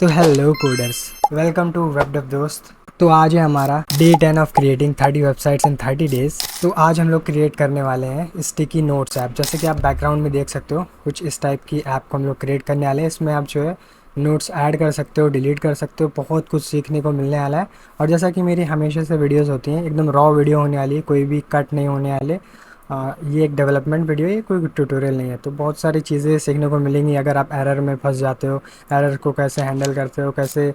तो hello coders, welcome to वेबडेव दोस्त। तो आज है हमारा day 10 of creating 30 websites in 30 days. तो आज हम लोग क्रिएट करने वाले हैं स्टिकी नोट्स ऐप। जैसे कि आप बैकग्राउंड में देख सकते हो, कुछ इस टाइप की ऐप को हम लोग क्रिएट करने वाले हैं। इसमें आप जो है नोट्स ऐड कर सकते हो, डिलीट कर सकते हो, बहुत कुछ सीखने को मिलने वाला है। और जैसा कि मेरी हमेशा से वीडियोज़ होती हैं, एकदम रॉ वीडियो होने वाली है, कोई भी कट नहीं होने वाले। ये एक डेवलपमेंट वीडियो है, कोई ट्यूटोरियल नहीं है। तो बहुत सारी चीज़ें सीखने को मिलेंगी। अगर आप एरर में फंस जाते हो, एरर को कैसे हैंडल करते हो, कैसे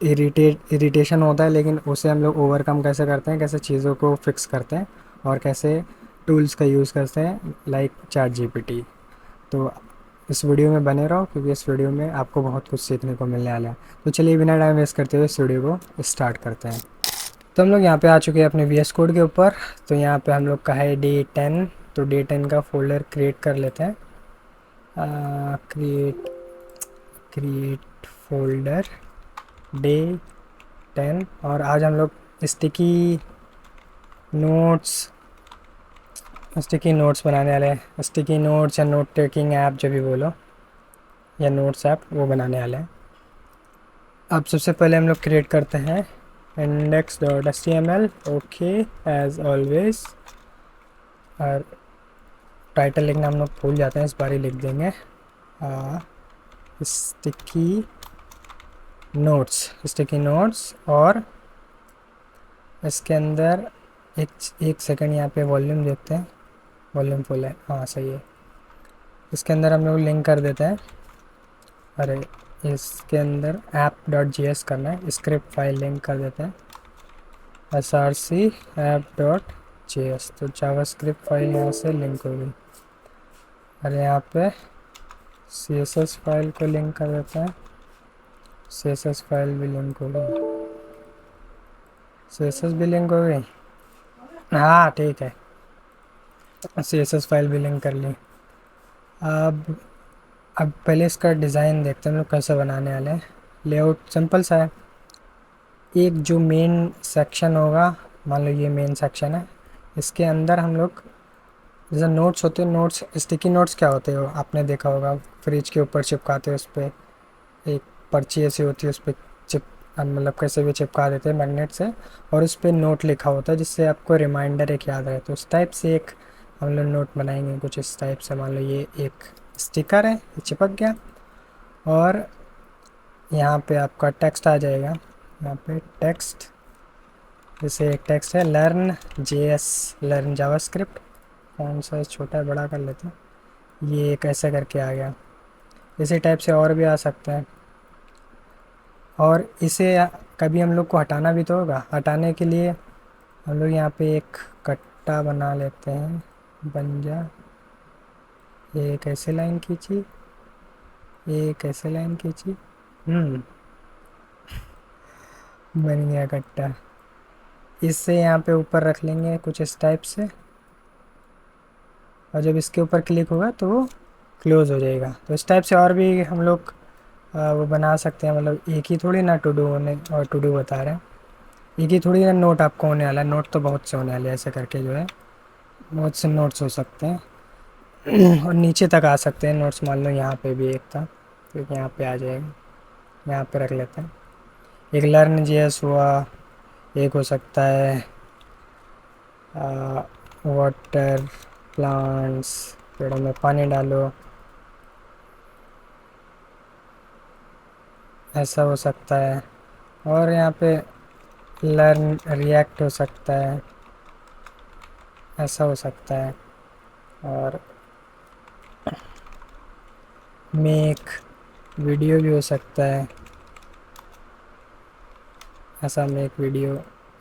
इरिटेशन होता है लेकिन उसे हम लोग ओवरकम कैसे करते हैं, कैसे चीज़ों को फिक्स करते हैं, और कैसे टूल्स का यूज़ करते हैं लाइक चैट जीपीटी। तो इस वीडियो में बने रहो, क्योंकि इस वीडियो में आपको बहुत कुछ सीखने को मिलने वाला है। तो चलिए बिना टाइम वेस्ट करते हुए इस वीडियो को स्टार्ट करते हैं। तो हम लोग यहाँ पे आ चुके हैं अपने वीएस कोड के ऊपर। तो यहाँ पे हम लोग का है डे 10। तो डे 10 का फोल्डर क्रिएट कर लेते हैं। Create create folder day 10। और आज हम लोग स्टिकी नोट्स स्टिकी नोट्स बनाने वाले हैं। स्टिकी नोट्स या नोट टेकिंग ऐप जो भी बोलो, या नोट्स ऐप, वो बनाने वाले हैं। अब सबसे पहले हम लोग क्रिएट करते हैं index.html। Okay, as always. और टाइटल लिखना हम लोग भूल जाते हैं, इस बार ही लिख देंगे स्टिकी नोट्स। और इसके अंदर एक सेकंड, यहाँ पे वॉल्यूम देखते हैं। वॉल्यूम फुल है, हाँ सही है। इसके अंदर हम लोग लिंक कर देते हैं। अरे, इसके अंदर app.js करना है, स्क्रिप्ट फाइल लिंक कर देते हैं src app.js। तो जावास्क्रिप्ट फाइल यहाँ से लिंक हो गई। अरे यहाँ पे css फाइल को लिंक कर देते हैं। css फाइल भी लिंक हो गई। css भी लिंक हो गई, हाँ ठीक है। css फाइल भी लिंक कर ली। अब अब पहले इसका डिज़ाइन देखते हैं हम लोग कैसे बनाने वाले हैं। लेआउट सिंपल सा है। एक जो मेन सेक्शन होगा, मान लो ये मेन सेक्शन है, इसके अंदर हम लोग जैसे नोट्स होते हैं, नोट्स स्टिकी नोट्स क्या होते हो आपने देखा होगा, फ्रिज के ऊपर चिपकाते हो, उस पर एक पर्ची ऐसी होती है, उस पर चिप मतलब कैसे भी चिपका देते हैं मैग्नेट से, और उस पर नोट लिखा होता है जिससे आपको रिमाइंडर एक याद रहे। तो उस टाइप से एक हम लोग नोट बनाएंगे कुछ इस टाइप से। मान लो ये एक स्टिकर है, ये चिपक गया, और यहाँ पे आपका टेक्स्ट आ जाएगा। यहाँ पे टेक्स्ट, जैसे एक टेक्स्ट है लर्न जावास्क्रिप्ट। कौन सा छोटा है, बड़ा कर लेते हैं। ये एक ऐसा करके आ गया। इसी टाइप से और भी आ सकते हैं। और इसे कभी हम लोग को हटाना भी तो होगा। हटाने के लिए हम लोग यहाँ पे एक कट्टा बना लेते हैं। बन जा, ये कैसे लाइन खींची, ये कैसे लाइन खींची, बन गया कट्टा। इससे यहाँ पे ऊपर रख लेंगे कुछ इस टाइप से, और जब इसके ऊपर क्लिक होगा तो वो क्लोज़ हो जाएगा। तो इस टाइप से और भी हम लोग वो बना सकते हैं। मतलब एक ही थोड़ी ना टू डू होने, और टू डू बता रहे हैं, एक ही थोड़ी ना नोट आपको होने वाला है। नोट तो बहुत से होने वाले हैं, ऐसे करके जो है बहुत से नोट्स हो सकते हैं। और नीचे तक आ सकते हैं नोट्स। मान लो यहाँ पे भी एक था, तो यहाँ पे आ जाएगा, यहाँ पे रख लेते हैं। एक लर्न जेएस हुआ, एक हो सकता है वाटर प्लांट्स, पेड़ों में पानी डालो, ऐसा हो सकता है। और यहाँ पे लर्न रिएक्ट हो सकता है, ऐसा हो सकता है। और मेक वीडियो भी हो सकता है, ऐसा मेक वीडियो,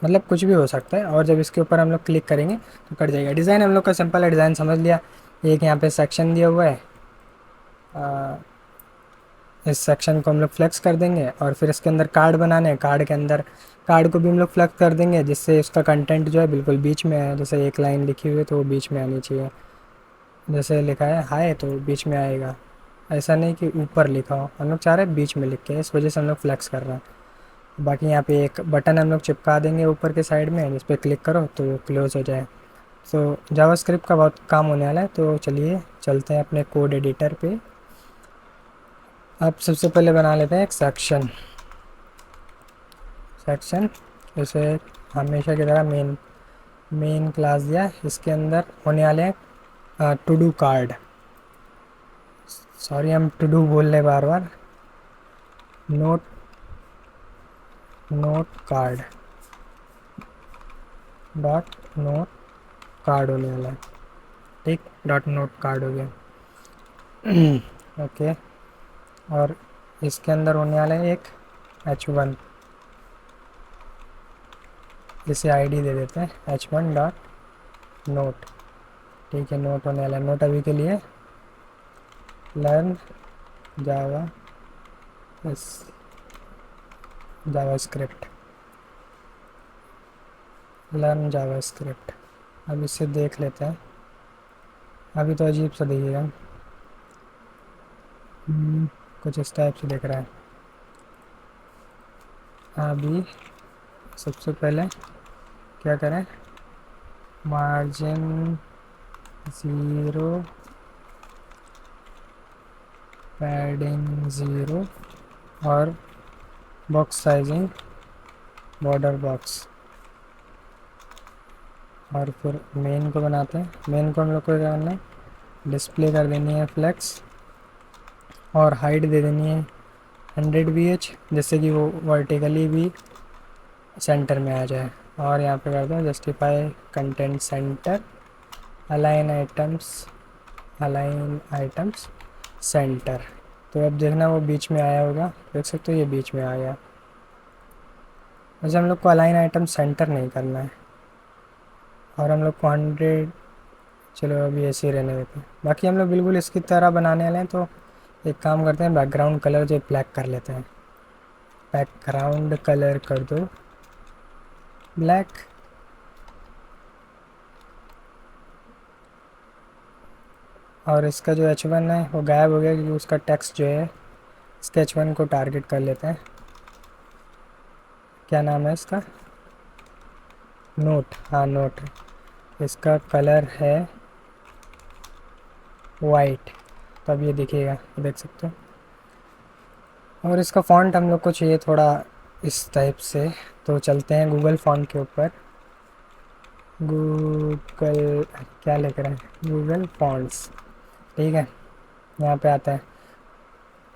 मतलब कुछ भी हो सकता है। और जब इसके ऊपर हम लोग क्लिक करेंगे तो कट जाएगा। डिज़ाइन हम लोग का सिंपल है, डिज़ाइन समझ लिया। एक यहाँ पे सेक्शन दिया हुआ है, इस सेक्शन को हम लोग फ्लेक्स कर देंगे। और फिर इसके अंदर कार्ड बनाने हैं, कार्ड के अंदर कार्ड को भी हम लोग फ्लेक्स कर देंगे, जिससे उसका कंटेंट जो है बिल्कुल बीच में है। जैसे एक लाइन लिखी हुई है तो वो बीच में आनी चाहिए। जैसे लिखा है हाय तो बीच में आएगा, ऐसा नहीं कि ऊपर लिखा हो। हम लोग चाह रहे हैं बीच में लिख के, इस वजह से हम लोग फ्लेक्स कर रहे हैं। बाकी यहाँ पे एक बटन हम लोग चिपका देंगे ऊपर के साइड में, जिस पर क्लिक करो तो वो क्लोज़ हो जाए। तो जावास्क्रिप्ट का बहुत काम होने वाला है। तो चलिए चलते हैं अपने कोड एडिटर पे। अब सबसे पहले बना लेते हैं एक सेक्शन। सेक्शन जैसे हमेशा की तरह मेन क्लास दिया, इसके अंदर होने वाले हैं टू डू कार्ड। सॉरी, हम टू डू बोल रहे बार बार। Note note card dot note card होने वाला है। ठीक, डॉट नोट कार्ड हो गया। ओके, और इसके अंदर होने वाला है एक h1, इसे आईडी दे देते हैं h1 डॉट नोट। ठीक है, नोट होने वाला है। नोट अभी के लिए लर्न जावा जावा स्क्रिप्ट, लर्न जावा स्क्रिप्ट। अब इसे देख लेते हैं। अभी तो अजीब सा दिखेगा। कुछ इस टाइप से दिख रहा है। अभी सबसे पहले क्या करें, मार्जिन 0, पैडिंग 0, और बॉक्स साइजिंग बॉर्डर बॉक्स। और फिर मेन को बनाते हैं। मेन को हम लोग को क्या करना है, डिस्प्ले कर देनी है फ्लेक्स, और हाइट दे देनी है 100 VH, जिससे कि वो वर्टिकली भी सेंटर में आ जाए। और यहाँ पे कर दो justify content centre, align items centre. तो अब देखना वो बीच में आया होगा, देख सकते हो ये बीच में आ गया। वैसे हम लोग को अलाइन आइटम सेंटर नहीं करना है, और हम लोग को 100, चलो अभी ऐसे ही रहने देते हैं। बाकी हम लोग बिल्कुल इसकी तरह बनाने वाले हैं, तो एक काम करते हैं, बैकग्राउंड कलर जो ब्लैक कर लेते हैं। बैकग्राउंड कलर कर दो ब्लैक। और इसका जो h1 है वो गायब हो गया, क्योंकि उसका टेक्स्ट जो है, इसके h1 को टारगेट कर लेते हैं। क्या नाम है इसका, नोट। हाँ, नोट। इसका कलर है वाइट, तब ये दिखेगा, देख सकते हो। और इसका फ़ॉन्ट हम लोग को चाहिए थोड़ा इस टाइप से, तो चलते हैं गूगल फ़ॉन्ट के ऊपर। गूगल क्या लिख रहा है, गूगल फ़ॉन्ट्स। ठीक है, यहाँ पे आता है।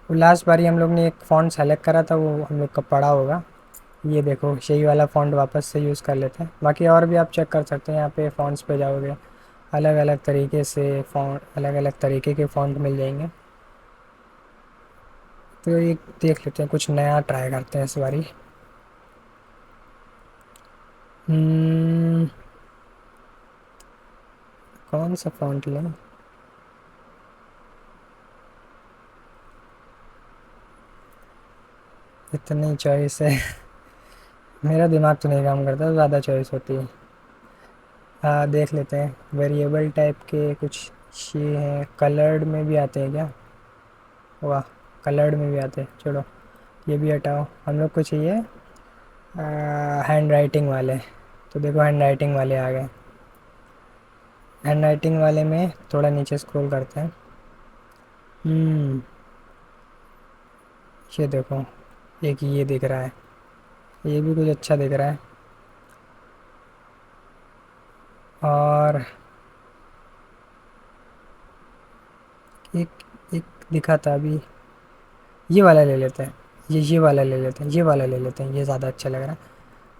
लास्ट बारी हम लोग ने एक फ़ॉन्ट सेलेक्ट करा था, वो हम लोग का पड़ा होगा। ये देखो, यही वाला फ़ॉन्ट वापस से यूज़ कर लेते हैं। बाकी और भी आप चेक कर सकते हैं, यहाँ पे फ़ॉन्ट्स पे जाओगे, अलग अलग तरीके से फ़ॉन्ट, अलग अलग तरीके के फ़ॉन्ट मिल जाएंगे। तो ये देख लेते हैं, कुछ नया ट्राई करते हैं इस बारी। कौन सा फ़ॉन्ट लें, इतनी चॉइस है। मेरा दिमाग तो नहीं काम करता, ज़्यादा चॉइस होती है। हाँ, देख लेते हैं। वेरिएबल टाइप के कुछ ये हैं, कलर्ड में भी आते हैं क्या, वाह, कलर्ड में भी आते हैं। चलो ये भी हटाओ, हम लोग को चाहिए हैंड राइटिंग वाले। तो देखो, हैंड राइटिंग वाले आ गए। हैंड राइटिंग वाले में थोड़ा नीचे स्क्रॉल करते हैं। ये देखो, एक ये दिख रहा है, ये भी कुछ अच्छा दिख रहा है। और एक एक दिखा था अभी, ये वाला ले लेते हैं। ये वाला ले लेते हैं, ये वाला ले लेते हैं, ये ज़्यादा अच्छा लग रहा है।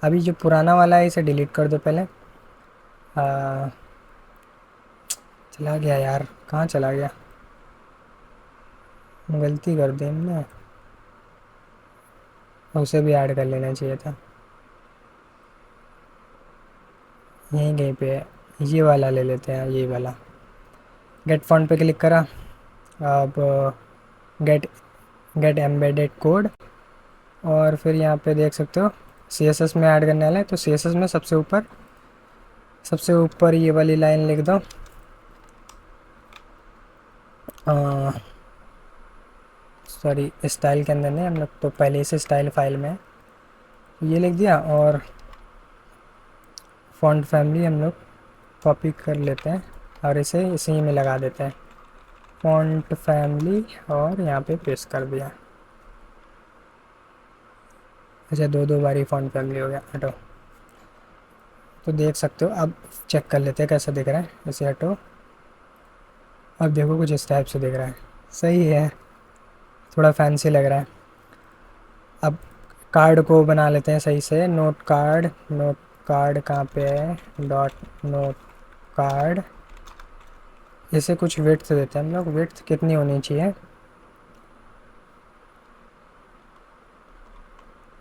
अभी जो पुराना वाला है इसे डिलीट कर दो पहले। आ, चला गया यार, कहाँ चला गया, गलती कर दी हमने, उसे भी ऐड कर लेना चाहिए था। यहीं कहीं पे है, ये वाला ले लेते हैं, ये वाला। गेट फॉन्ट पे क्लिक करा। अब गेट गेट एम्बेडेड कोड, और फिर यहाँ पे देख सकते हो CSS में ऐड करने वाला है। तो CSS में सबसे ऊपर ये वाली लाइन लिख दो, सॉरी स्टाइल के अंदर नहीं, हम लोग तो पहले से स्टाइल फाइल में है। ये लिख दिया, और फॉन्ट फैमिली हम लोग कॉपी कर लेते हैं, और इसे इसी में लगा देते हैं। फॉन्ट फैमिली और यहाँ पे पेस्ट कर दिया। अच्छा, दो दो बारी फॉन्ट फैमिली हो गया, हटो। तो देख सकते हो, अब चेक कर लेते हैं कैसा दिख रहा है। इसे हटो, अब देखो कुछ इस टाइप से दिख रहा है। सही है, थोड़ा फैंसी लग रहा है। अब कार्ड को बना लेते हैं सही से। नोट कार्ड, नोट कार्ड कहाँ पे है, डॉट नोट कार्ड। इसे कुछ विड्थ देते हैं हम लोग। विड्थ कितनी होनी चाहिए,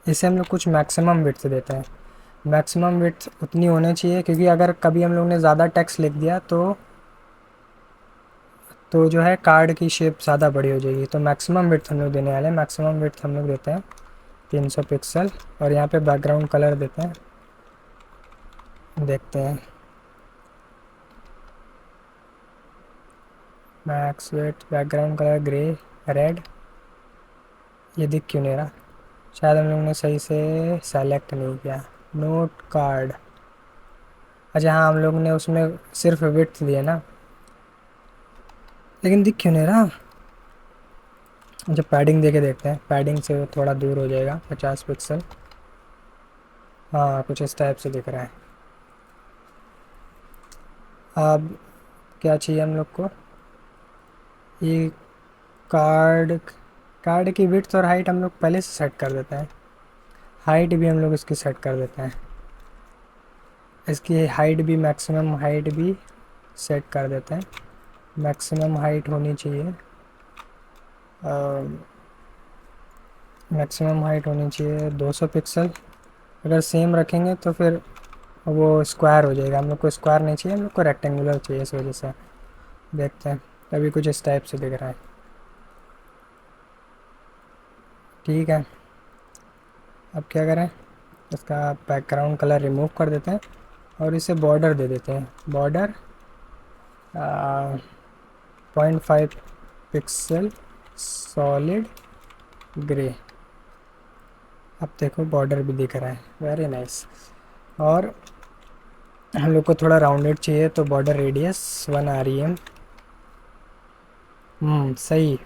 इसे हम लोग कुछ मैक्सिमम विड्थ देते हैं। मैक्सिमम विड्थ उतनी होनी चाहिए क्योंकि अगर कभी हम लोग ने ज़्यादा टेक्स्ट लिख दिया तो जो है कार्ड की शेप ज़्यादा बड़ी हो जाएगी। तो मैक्सिमम विड्थ हम लोग देने वाले हैं। मैक्सिमम विड्थ हम लोग देते हैं 300 पिक्सल। और यहाँ पे बैकग्राउंड कलर देते हैं, देखते हैं। Max width background colour grey red. ये दिख क्यों नहीं रहा, शायद हम लोग ने सही से सेलेक्ट नहीं किया। नोट कार्ड, अच्छा हाँ, हम लोग ने उसमें सिर्फ विड्थ दिया ना, लेकिन दिख क्यों नहीं रहा। अच्छा, पैडिंग दे के देखते हैं, पैडिंग से थोड़ा दूर हो जाएगा 50 पिक्सल। हाँ, कुछ इस टाइप से दिख रहा है। अब क्या चाहिए हम लोग को, ये कार्ड, कार्ड की विड्थ और हाइट हम लोग पहले से सेट कर देते हैं। हाइट भी हम लोग इसकी सेट कर देते हैं। इसकी हाइट भी, मैक्सिमम हाइट भी सेट कर देते हैं। मैक्सिमम हाइट होनी चाहिए, मैक्सिमम हाइट होनी चाहिए 200 पिक्सल। अगर सेम रखेंगे तो फिर वो स्क्वायर हो जाएगा। हम लोग को स्क्वायर नहीं चाहिए, हम लोग को रेक्टेंगुलर चाहिए। इस वजह से देखते हैं, अभी कुछ इस टाइप से दिख रहा है। ठीक है, अब क्या करें, इसका बैकग्राउंड कलर रिमूव कर देते हैं और इसे बॉर्डर दे देते हैं। Border 0.5 pixel solid grey. अब देखो बॉर्डर भी दिख रहा है, वेरी नाइस। और हम लोग को थोड़ा राउंडेड चाहिए तो बॉर्डर रेडियस 1 REM। सही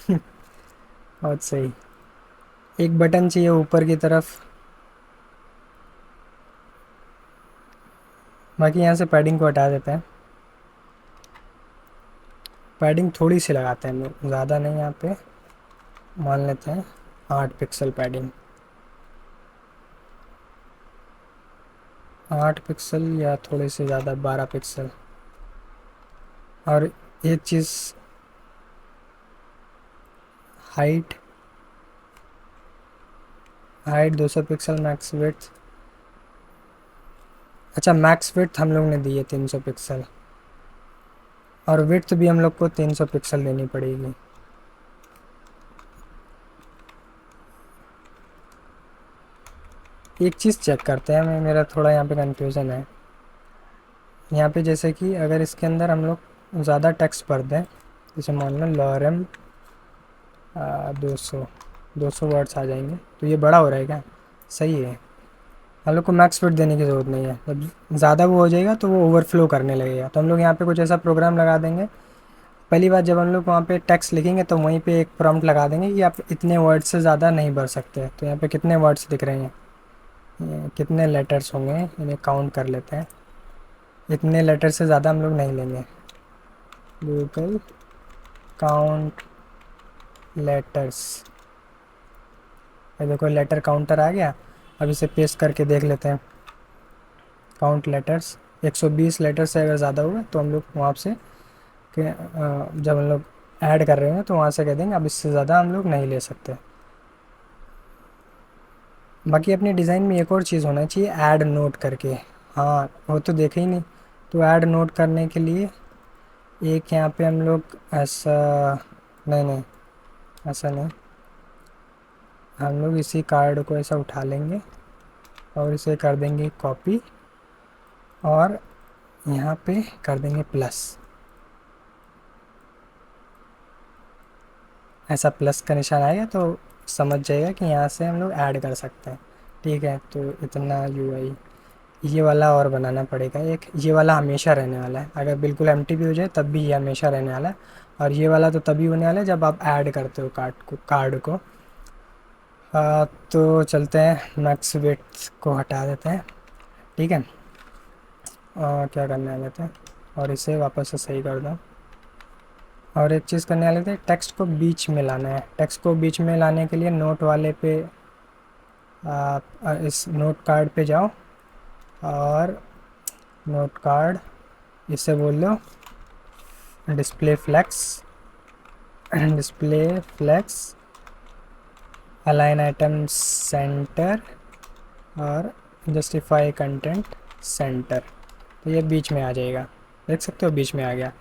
बहुत सही। एक बटन चाहिए ऊपर की तरफ। बाकी यहाँ से पैडिंग को हटा देते हैं। पैडिंग थोड़ी सी लगाते हैं हम लोग, ज़्यादा नहीं। यहाँ पे मान लेते हैं 8 पिक्सल पैडिंग, 8 पिक्सल या थोड़े से ज़्यादा 12 पिक्सल। और एक चीज़, height, height 200 pixel max width. अच्छा, मैक्स विड्थ हम लोग ने दी है 300 पिक्सल और विड्थ भी हम लोग को 300 पिक्सल देनी पड़ेगी। एक चीज़ चेक करते हैं, मेरा थोड़ा यहाँ पे कंफ्यूजन है। यहाँ पे जैसे कि अगर इसके अंदर हम लोग ज़्यादा टेक्स्ट भर दें, जैसे मान लो लॉरम 200 वर्ड्स आ जाएंगे, तो ये बड़ा हो रहा है क्या, सही है। हम लोग को मैक्स फिट देने की ज़रूरत नहीं है। जब ज़्यादा वो हो जाएगा तो वो ओवरफ्लो करने लगेगा। तो हम लोग यहाँ पे कुछ ऐसा प्रोग्राम लगा देंगे। पहली बार जब हम लोग वहाँ पे टेक्स्ट लिखेंगे तो वहीं पे एक प्रॉम्प्ट लगा देंगे कि आप इतने वर्ड से ज़्यादा नहीं भर सकते। तो यहाँ पे कितने वर्ड्स दिख रहे हैं, ये कितने लेटर्स होंगे, इन्हें काउंट कर लेते हैं। इतने लेटर से ज़्यादा हम लोग नहीं लेंगे। गूगल काउंट लेटर्स, ये देखो लेटर काउंटर आ गया। अब इसे पेस्ट करके देख लेते हैं। काउंट लेटर्स 120 लेटर से अगर ज़्यादा हुआ तो हम लोग वहाँ से जब हम लोग ऐड कर रहे हैं तो वहाँ से कह देंगे अब इससे ज़्यादा हम लोग नहीं ले सकते। बाकी अपने डिज़ाइन में एक और चीज़ होना चाहिए, ऐड नोट करके। हाँ, वो तो देखे ही नहीं। तो ऐड नोट करने के लिए एक यहाँ पे हम लोग ऐसा, नहीं नहीं, ऐसा नहीं, हम लोग इसी कार्ड को ऐसा उठा लेंगे और इसे कर देंगे कॉपी और यहाँ पे कर देंगे प्लस। ऐसा प्लस का निशान आएगा तो समझ जाएगा कि यहाँ से हम लोग ऐड कर सकते हैं। ठीक है, तो इतना यूआई ये वाला और बनाना पड़ेगा। एक ये वाला हमेशा रहने वाला है, अगर बिल्कुल एम्प्टी भी हो जाए तब भी ये हमेशा रहने वाला है। और ये वाला तो तभी होने वाला है जब आप ऐड करते हो कार्ड को। तो चलते हैं, मैक्स वेट को हटा देते हैं। ठीक है। और क्या करने वाले थे, और इसे वापस से सही कर दो। और एक चीज़ करने वाले थे, टेक्स्ट को बीच में लाना है। टेक्स्ट को बीच में लाने के लिए नोट वाले पे आप इस नोट कार्ड पे जाओ और नोट कार्ड, इसे बोल लो display flex, display flex align item center और जस्टिफाई कंटेंट सेंटर। तो ये बीच में आ जाएगा, देख सकते हो बीच में आ गया।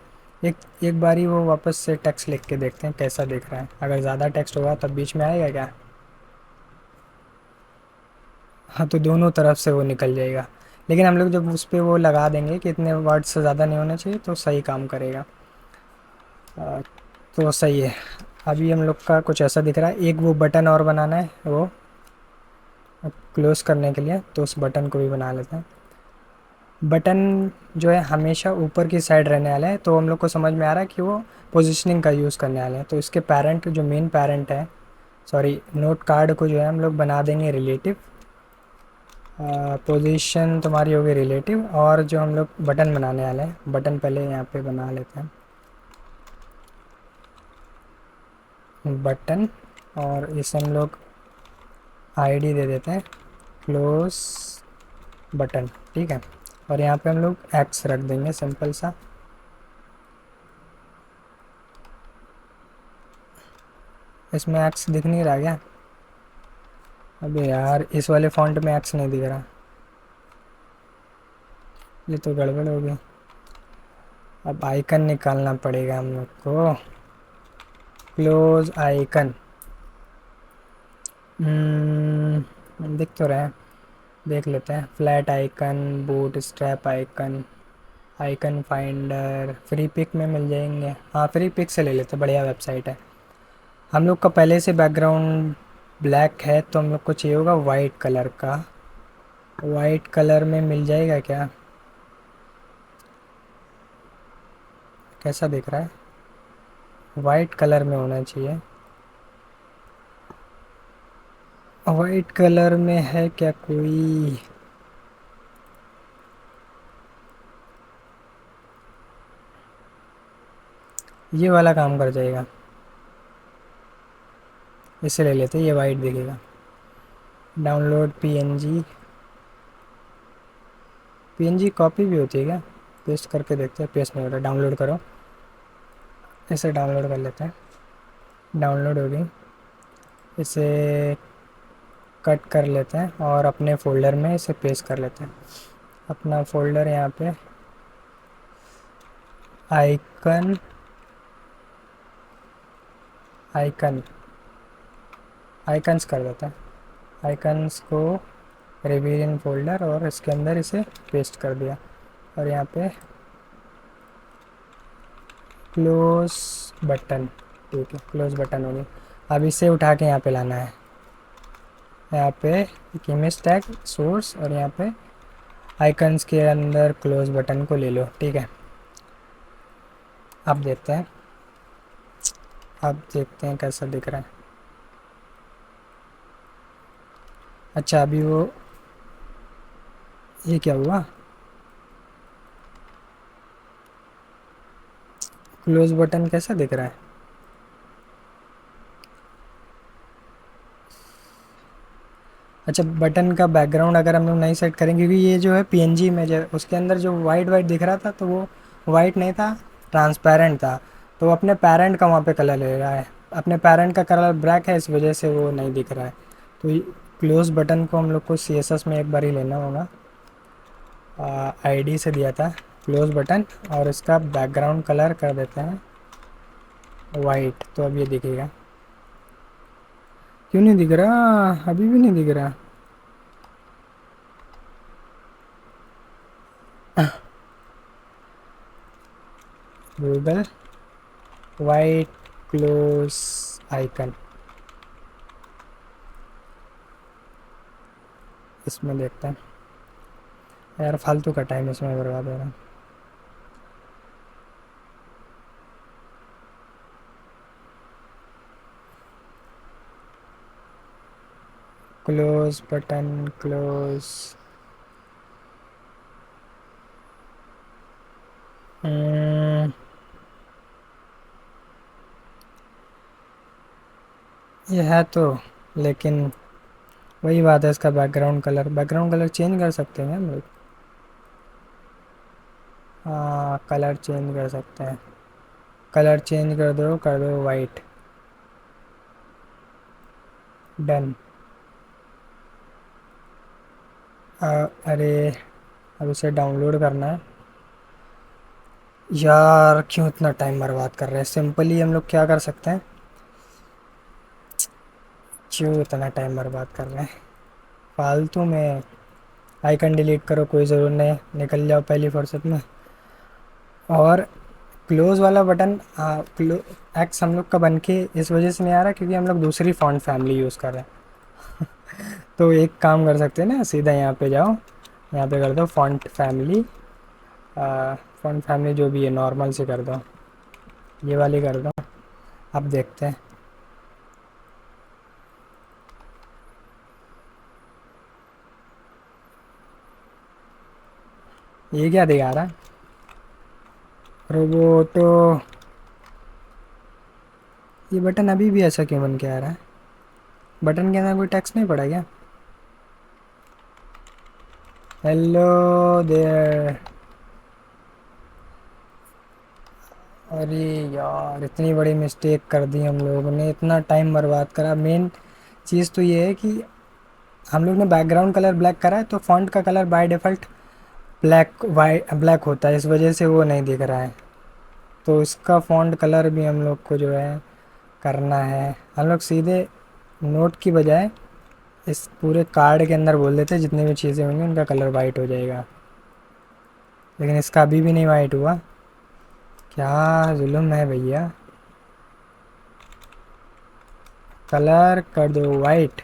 एक एक बारी वो वापस से टेक्स्ट लिख के देखते हैं कैसा दिख रहा है। अगर ज़्यादा टेक्स्ट होगा तब बीच में आएगा क्या? हाँ, तो दोनों तरफ से वो निकल जाएगा। लेकिन हम लोग जब उस पर वो लगा देंगे कि इतने वर्ड से ज़्यादा नहीं होना चाहिए तो सही काम करेगा। आ, तो सही है। अभी हम लोग का कुछ ऐसा दिख रहा है। एक वो बटन और बनाना है, वो क्लोज़ करने के लिए, तो उस बटन को भी बना लेते हैं। बटन जो है हमेशा ऊपर की साइड रहने वाला है, तो हम लोग को समझ में आ रहा है कि वो पोजीशनिंग का यूज़ करने वाले हैं। तो इसके पेरेंट, जो मेन पेरेंट है, सॉरी नोट कार्ड को जो है हम लोग बना देंगे रिलेटिव। पोजीशन तुम्हारी होगी रिलेटिव, और जो हम लोग बटन बनाने वाले हैं, बटन पहले यहाँ पे बना लेते हैं बटन, और इसे हम लोग आईडी दे देते हैं क्लोज बटन। ठीक है। और यहाँ पे हम लोग एक्स रख देंगे सिंपल सा। इसमें एक्स दिख नहीं रहा क्या? अबे यार, इस वाले फॉन्ट में एक्स नहीं दिख रहा, ये तो गड़बड़ हो गई। अब आइकन निकालना पड़ेगा हम लोग को। क्लोज आइकन दिख तो रहे हैं, देख लेते हैं। Flat icon, Bootstrap icon, Iconfinder Freepik में मिल जाएंगे। हाँ, फ्री पिक से ले लेते, बढ़िया वेबसाइट है। हम लोग का पहले से बैकग्राउंड ब्लैक है, तो हम लोग को चाहिए होगा वाइट कलर का। वाइट कलर में मिल जाएगा क्या? कैसा दिख रहा है? वाइट कलर में होना चाहिए। वाइट कलर में है क्या कोई? ये वाला काम कर जाएगा, इसे ले लेते, ये वाइट दिखेगा। डाउनलोड पीएनजी, पीएनजी कॉपी भी होती है क्या? पेस्ट करके देखते हैं। पेस्ट नहीं हो रहा, डाउनलोड करो। इसे डाउनलोड कर लेते हैं। डाउनलोड हो गई। इसे कट कर लेते हैं और अपने फ़ोल्डर में इसे पेस्ट कर लेते हैं। अपना फ़ोल्डर यहाँ पे आइकन, आइकन आइकन्स कर देते हैं। आइकन्स को रिवील इन फोल्डर, और इसके अंदर इसे पेस्ट कर दिया। और यहाँ पे क्लोज बटन। ठीक है, क्लोज बटन हो गई। अब इसे उठा के यहाँ पे लाना है। यहाँ पे एक इमेज टैग सोर्स, और यहाँ पे आइकन्स के अंदर क्लोज बटन को ले लो। ठीक है। अब देखते हैं, अब देखते हैं कैसा दिख रहा है। अच्छा, अभी वो, ये क्या हुआ? क्लोज बटन कैसा दिख रहा है? अच्छा, बटन का बैकग्राउंड अगर हम लोग नहीं सेट करेंगे, क्योंकि ये जो है पीएनजी इमेज है, उसके अंदर जो वाइट वाइट दिख रहा था, तो वो वाइट नहीं था, ट्रांसपेरेंट था। तो वो अपने पेरेंट का वहाँ पे कलर ले रहा है। अपने पेरेंट का कलर ब्लैक है, इस वजह से वो नहीं दिख रहा है। तो क्लोज बटन को हम लोग को सीएसएस में एक बार ही लेना होगा। आईडी से दिया था क्लोज बटन, और इसका बैकग्राउंड कलर कर देते हैं वाइट। तो अब ये दिखेगा। क्यों नहीं दिख रहा? अभी भी नहीं दिख रहा। गूगल वाइट क्लोज आइकन, इसमें देखते हैं। यार फालतू का टाइम इसमें बर्बाद हो रहा है। Close button close. ये है तो, लेकिन वही बात है, इसका बैकग्राउंड कलर चेंज कर सकते हैं हम लोग। हाँ, कलर चेंज कर सकते हैं। कलर चेंज कर दो वाइट। डन। अरे, अब इसे डाउनलोड करना है। यार क्यों इतना टाइम बर्बाद कर रहे हैं, सिंपली हम लोग क्या कर सकते हैं। क्यों इतना टाइम बर्बाद कर रहे हैं फालतू में। आइकन डिलीट करो, कोई ज़रूर नहीं, निकल जाओ पहली फुर्सत में। और क्लोज वाला बटन, क्लो एक्स हम लोग का बन के इस वजह से नहीं आ रहा क्योंकि हम लोग दूसरी फ़ॉन्ट फैमिली यूज़ कर रहे हैं। तो एक काम कर सकते हैं ना, सीधा यहाँ पे जाओ, यहाँ पे कर दो फ़ॉन्ट फैमिली। फ़ॉन्ट फैमिली जो भी है नॉर्मल से कर दो, ये वाली कर दो। अब देखते हैं। ये क्या दिखा रहा है, रोबोटो। ये बटन अभी भी ऐसा क्यों बन के आ रहा है, बटन के अंदर कोई टेक्स्ट नहीं पड़ा क्या। Hello there. अरे यार, इतनी बड़ी मिस्टेक कर दी हम लोगों ने, इतना टाइम बर्बाद करा। मेन चीज़ तो ये है कि हम लोग ने बैकग्राउंड कलर ब्लैक करा है, तो फॉन्ट का colour by default black white black होता है, इस वजह से वो नहीं दिख रहा है। तो इसका फॉन्ट कलर भी हम लोग को जो है करना है। हम लोग सीधे नोट की बजाय इस पूरे कार्ड के अंदर बोल देते जितनी भी चीज़ें होंगी उनका कलर वाइट हो जाएगा, लेकिन इसका अभी भी नहीं वाइट हुआ। क्या जुल्म है भैया। कलर कर दो वाइट।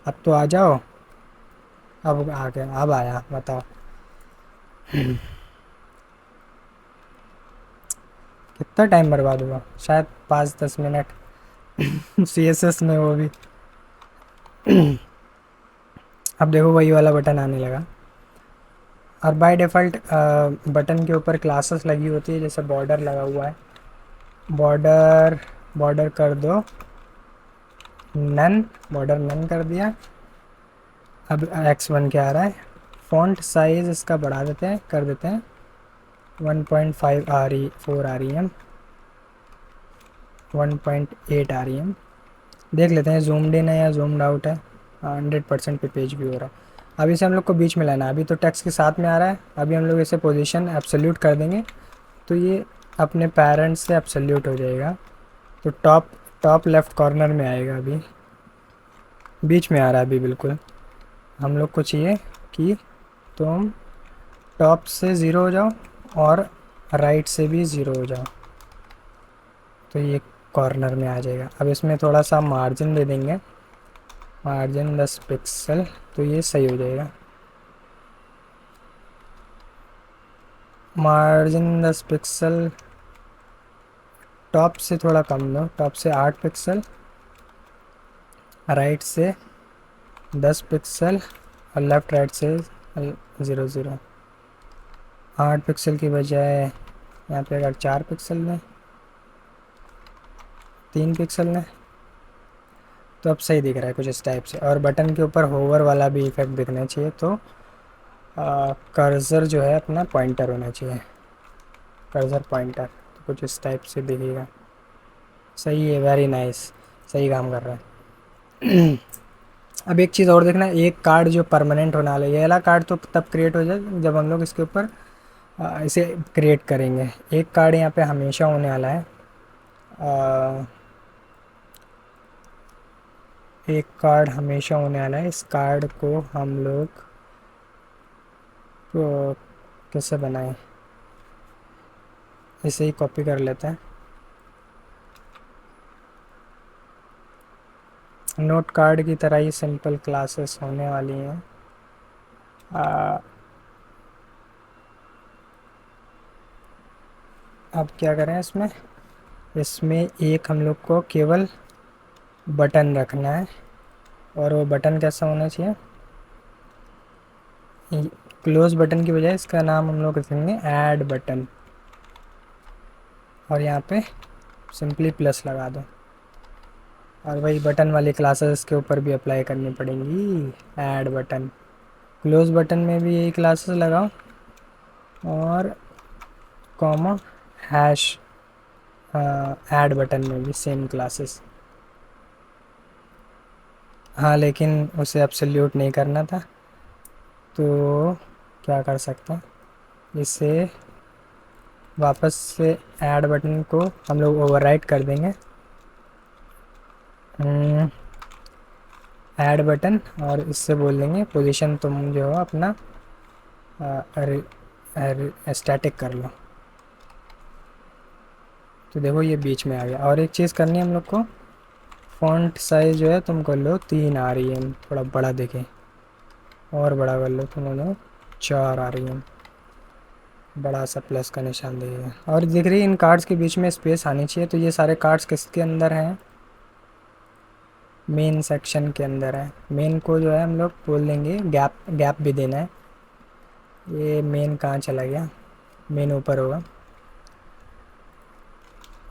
अब तो आ जाओ। अब आ गया, अब आया, बताओ। कितना टाइम बर्बाद हुआ, शायद 5-10 मिनट। सी एस एस में वो भी। अब देखो वही वाला बटन आने लगा। और बाय डिफ़ॉल्ट बटन के ऊपर क्लासेस लगी होती है, जैसे बॉर्डर लगा हुआ है। बॉर्डर, बॉर्डर कर दो नन। बॉर्डर नन कर दिया। अब एक्स बन के आ रहा है। फ़ॉन्ट साइज़ इसका बढ़ा देते हैं, कर देते हैं 1.5 4 R E M, 1.8 R E M. देख लेते हैं जूम्ड इन है या जूम्ड आउट है। 100% पे पेज भी हो रहा है। अब इसे हम लोग को बीच में लाना है, अभी तो टेक्स्ट के साथ में आ रहा है। अभी हम लोग इसे पोजीशन एब्सोल्यूट कर देंगे, तो ये अपने पेरेंट्स से एब्सोल्यूट हो जाएगा। तो टॉप टॉप लेफ़्ट कॉर्नर में आएगा, अभी बीच में आ रहा है अभी बिल्कुल। हम लोग को चाहिए कि तुम टॉप से ज़ीरो हो जाओ और राइट से भी ज़ीरो हो जाओ, तो ये कॉर्नर में आ जाएगा। अब इसमें थोड़ा सा मार्जिन दे देंगे, मार्जिन 10 पिक्सल, तो ये सही हो जाएगा। Margin 10 pixel. टॉप से थोड़ा कम दो, टॉप से 8 पिक्सल, राइट से 10 पिक्सल, और लेफ़्ट राइट से 0 0। 8 पिक्सल की बजाय यहाँ पे अगर 4 पिक्सल में, 3 पिक्सल में, तो अब सही दिख रहा है कुछ इस टाइप से। और बटन के ऊपर होवर वाला भी इफेक्ट दिखना चाहिए, तो कर्सर जो है अपना पॉइंटर होना चाहिए, कर्सर पॉइंटर, तो कुछ इस टाइप से दिखेगा। सही है, वेरी नाइस, सही काम कर रहा है। अब एक चीज़ और देखना, एक कार्ड जो परमानेंट होने वाला है, ये वाला कार्ड तो तब क्रिएट हो जाए जब हम लोग इसके ऊपर इसे क्रिएट करेंगे। एक कार्ड यहाँ पे हमेशा होने वाला है। अ, एक कार्ड हमेशा होने वाला है। इस कार्ड को हम लोग कैसे बनाएं, इसे ही कॉपी कर लेते हैं। नोट कार्ड की तरह ही सिंपल क्लासेस होने वाली हैं। अब क्या करें इसमें, इसमें एक हम लोग को केवल बटन रखना है। और वो बटन कैसा होना चाहिए, क्लोज बटन की बजाय इसका नाम हम लोग रखेंगे ऐड बटन, और यहाँ पे सिंपली प्लस लगा दो, और वही बटन वाली क्लासेस के ऊपर भी अप्लाई करनी पड़ेंगी, ऐड बटन। क्लोज बटन में भी यही क्लासेस लगाओ, और कॉमा हैश ऐड बटन में भी सेम क्लासेस। हाँ, लेकिन उसे एब्सोल्यूट नहीं करना था, तो क्या कर सकते हैं, इसे वापस से ऐड बटन को हम लोग ओवरराइट कर देंगे, ऐड बटन, और इससे बोल देंगे पोजीशन तुम जो हो अपना स्टैटिक कर लो। तो देखो ये बीच में आ गया। और एक चीज़ करनी है हम लोग को, फ़ॉन्ट साइज़ जो है तुम कर लो 3 REM, थोड़ा बड़ा दिखे, और बड़ा कर लो तुम लोग 4 REM, बड़ा सा प्लस का निशान दिएगा। और दिख रही है इन कार्ड्स के बीच में स्पेस आनी चाहिए, तो ये सारे कार्ड्स किसके अंदर हैं, मेन सेक्शन के अंदर है। मेन को जो है हम लोग बोल देंगे गैप, गैप भी देना है। ये मेन कहाँ चला गया, मेन ऊपर होगा,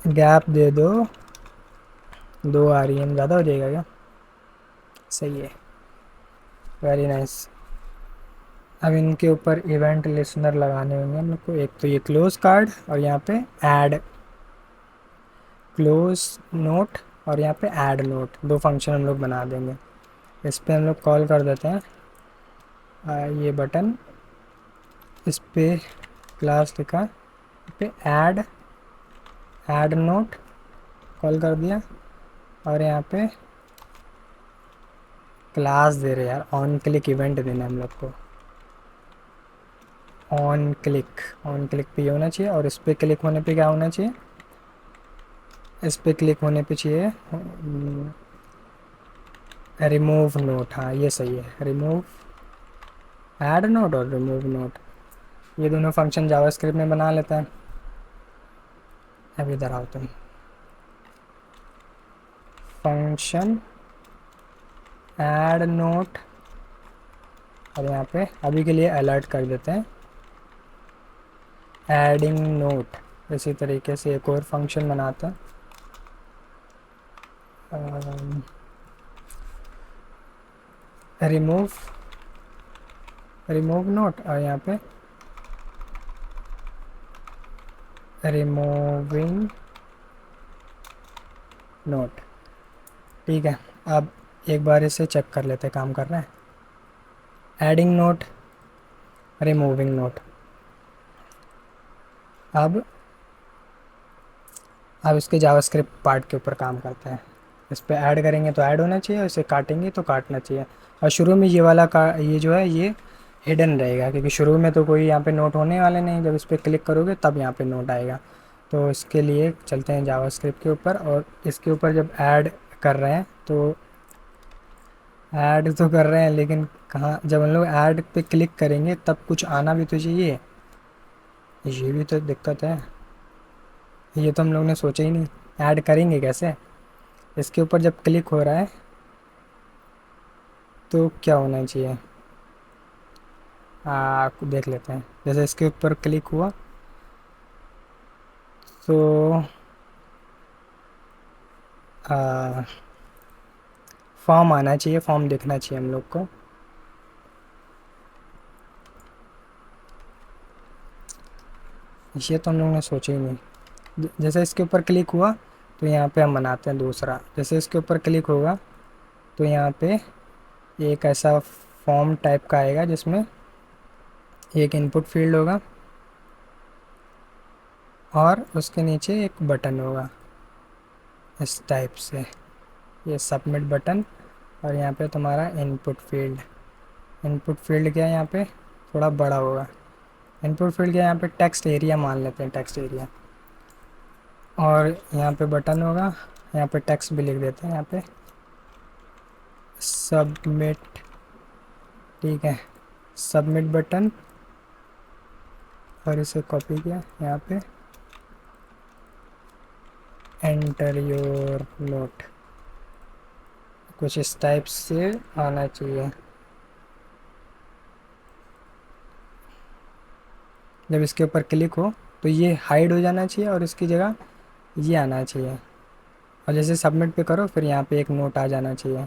गैप दे दो 2 REM, ज़्यादा हो जाएगा क्या, सही है, वेरी नाइस। अब इनके ऊपर इवेंट लिसनर लगाने होंगे हम लोग को, एक तो ये क्लोज कार्ड, और यहाँ पे ऐड क्लोज नोट, और यहाँ पे ऐड नोट, दो फंक्शन हम लोग बना देंगे। इस पे हम लोग कॉल कर देते हैं ये बटन, इस पे क्लास लिखा, इस पे ऐड नोट कॉल कर दिया, और यहाँ पे क्लास दे रहे यार, ऑन क्लिक इवेंट देना है हम लोग को, ऑन क्लिक पे ये होना चाहिए, और इस पे क्लिक होने पे क्या होना चाहिए, इस पे क्लिक होने पे चाहिए रिमूव नोट। हाँ ये सही है, रिमूव ऐड नोट और रिमूव नोट, ये दोनों फंक्शन जावास्क्रिप्ट में बना लेते हैं। अब इधर आओ तुम, फंक्शन ऐड नोट, और यहाँ पे अभी के लिए अलर्ट कर देते हैं एडिंग नोट। इसी तरीके से एक और फंक्शन बनाते हैं, रिमूव नोट, और यहाँ पे रिमूविंग नोट। ठीक है, अब एक बार इसे चेक कर लेते हैं काम कर रहा है, एडिंग नोट, रिमूविंग नोट। अब इसके जावास्क्रिप्ट पार्ट के ऊपर काम करते हैं। इस पर ऐड करेंगे तो ऐड होना चाहिए, और इसे काटेंगे तो काटना चाहिए, और शुरू में ये वाला का ये जो है ये हिडन रहेगा, क्योंकि शुरू में तो कोई यहाँ पे नोट होने वाले नहीं, जब इस पर क्लिक करोगे तब यहाँ पे नोट आएगा। तो इसके लिए चलते हैं जावास्क्रिप्ट के ऊपर, और इसके ऊपर जब ऐड कर रहे हैं तो ऐड तो कर रहे हैं, लेकिन कहाँ, जब हम लोग ऐड पे क्लिक करेंगे तब कुछ आना भी तो चाहिए, ये भी तो दिक्कत है, ये तो हम लोग ने सोचा ही नहीं, ऐड करेंगे कैसे। इसके ऊपर जब क्लिक हो रहा है तो क्या होना चाहिए, देख लेते हैं। जैसे इसके ऊपर क्लिक हुआ तो फॉर्म आना चाहिए, फॉर्म दिखना चाहिए हम लोग को। ये तो हम लोग ने सोचा ही नहीं। जैसे इसके ऊपर क्लिक हुआ तो यहाँ पे हम बनाते हैं दूसरा, जैसे इसके ऊपर क्लिक होगा तो यहाँ पे एक ऐसा फॉर्म टाइप का आएगा जिसमें एक इनपुट फील्ड होगा, और उसके नीचे एक बटन होगा इस टाइप से, ये सबमिट बटन, और यहाँ पे तुम्हारा इनपुट फील्ड क्या है, यहाँ पे थोड़ा बड़ा होगा। इनपुट फील्ड क्या है, यहाँ पे टेक्स्ट एरिया मान लेते हैं, टेक्स्ट एरिया, और यहाँ पे बटन होगा, यहाँ पे टेक्स्ट भी लिख देते हैं, यहाँ पे सबमिट। ठीक है, सबमिट बटन, और इसे कॉपी किया, यहाँ पे एंटर योर नोट, कुछ इस टाइप से आना चाहिए। जब इसके ऊपर क्लिक हो तो ये हाइड हो जाना चाहिए और इसकी जगह ये आना चाहिए। और जैसे सबमिट पे करो फिर यहाँ पे एक नोट आ जाना चाहिए।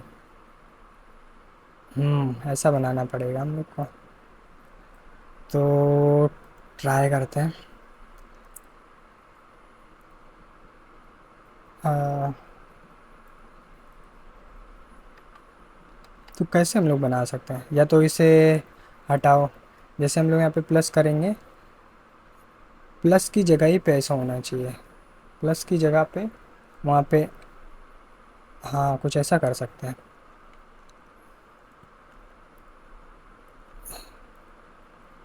ऐसा बनाना पड़ेगा हम लोग को। तो ट्राई करते हैं। आ, तो कैसे हम लोग बना सकते हैं, या तो इसे हटाओ। जैसे हम लोग यहाँ पे प्लस करेंगे, प्लस की जगह ही पे ऐसा होना चाहिए। प्लस की जगह पे वहाँ पे, हाँ कुछ ऐसा कर सकते हैं।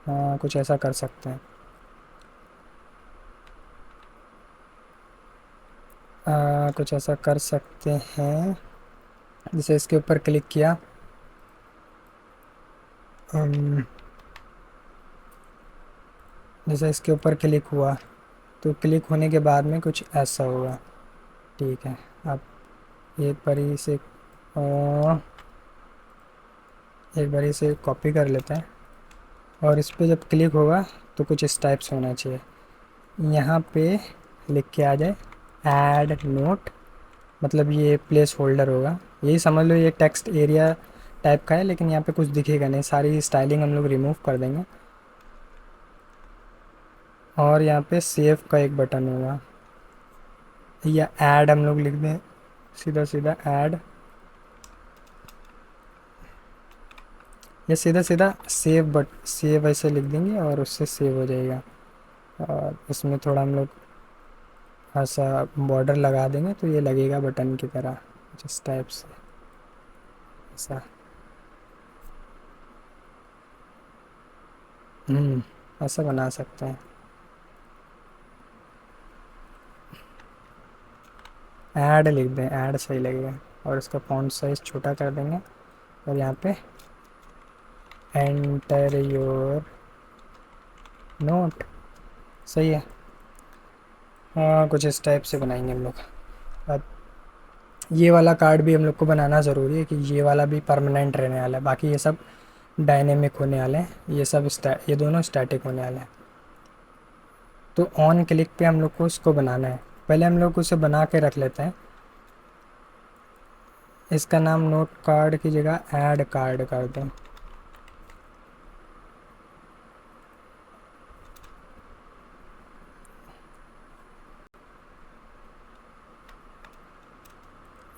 हाँ कुछ ऐसा कर सकते हैं। कुछ ऐसा कर सकते हैं। जैसे इसके ऊपर क्लिक किया, अम, जैसे इसके ऊपर क्लिक हुआ तो क्लिक होने के बाद में कुछ ऐसा होगा। ठीक है। अब एक बारी से एक बारी से कॉपी कर लेते हैं, और इस पर जब क्लिक होगा तो कुछ इस टाइप से होना चाहिए। यहाँ पे लिख के आ जाए ऐड नोट, मतलब ये प्लेस होल्डर होगा। यही समझ लो ये टेक्स्ट एरिया टाइप का है, लेकिन यहाँ पे कुछ दिखेगा नहीं, सारी स्टाइलिंग हम लोग रिमूव कर देंगे। और यहाँ पे सेव का एक बटन होगा, या ऐड हम लोग लिख दें, सीधा सीधा ऐड, या सीधा सीधा सेव, बट सेव ऐसे लिख देंगे और उससे सेव हो जाएगा। और इसमें थोड़ा हम लोग ऐसा बॉर्डर लगा देंगे तो ये लगेगा बटन की तरह, कुछ इस टाइप से ऐसा। ऐसा बना सकते हैं। ऐड लिख दें, ऐड सही लगेगा। और इसका फॉन्ट साइज छोटा कर देंगे, और यहाँ पे एंटर योर नोट, सही है। हाँ कुछ इस टाइप से बनाएंगे हम लोग। अब ये वाला कार्ड भी हम लोग को बनाना ज़रूरी है कि ये वाला भी परमानेंट रहने वाला है, बाकी ये सब डायनेमिक होने वाले हैं। ये सब ये दोनों स्टैटिक होने वाले हैं। तो ऑन क्लिक पे हम लोग को इसको बनाना है। पहले हम लोग उसे बना के रख लेते हैं। इसका नाम नोट कार्ड की जगह ऐड कार्ड कर दें।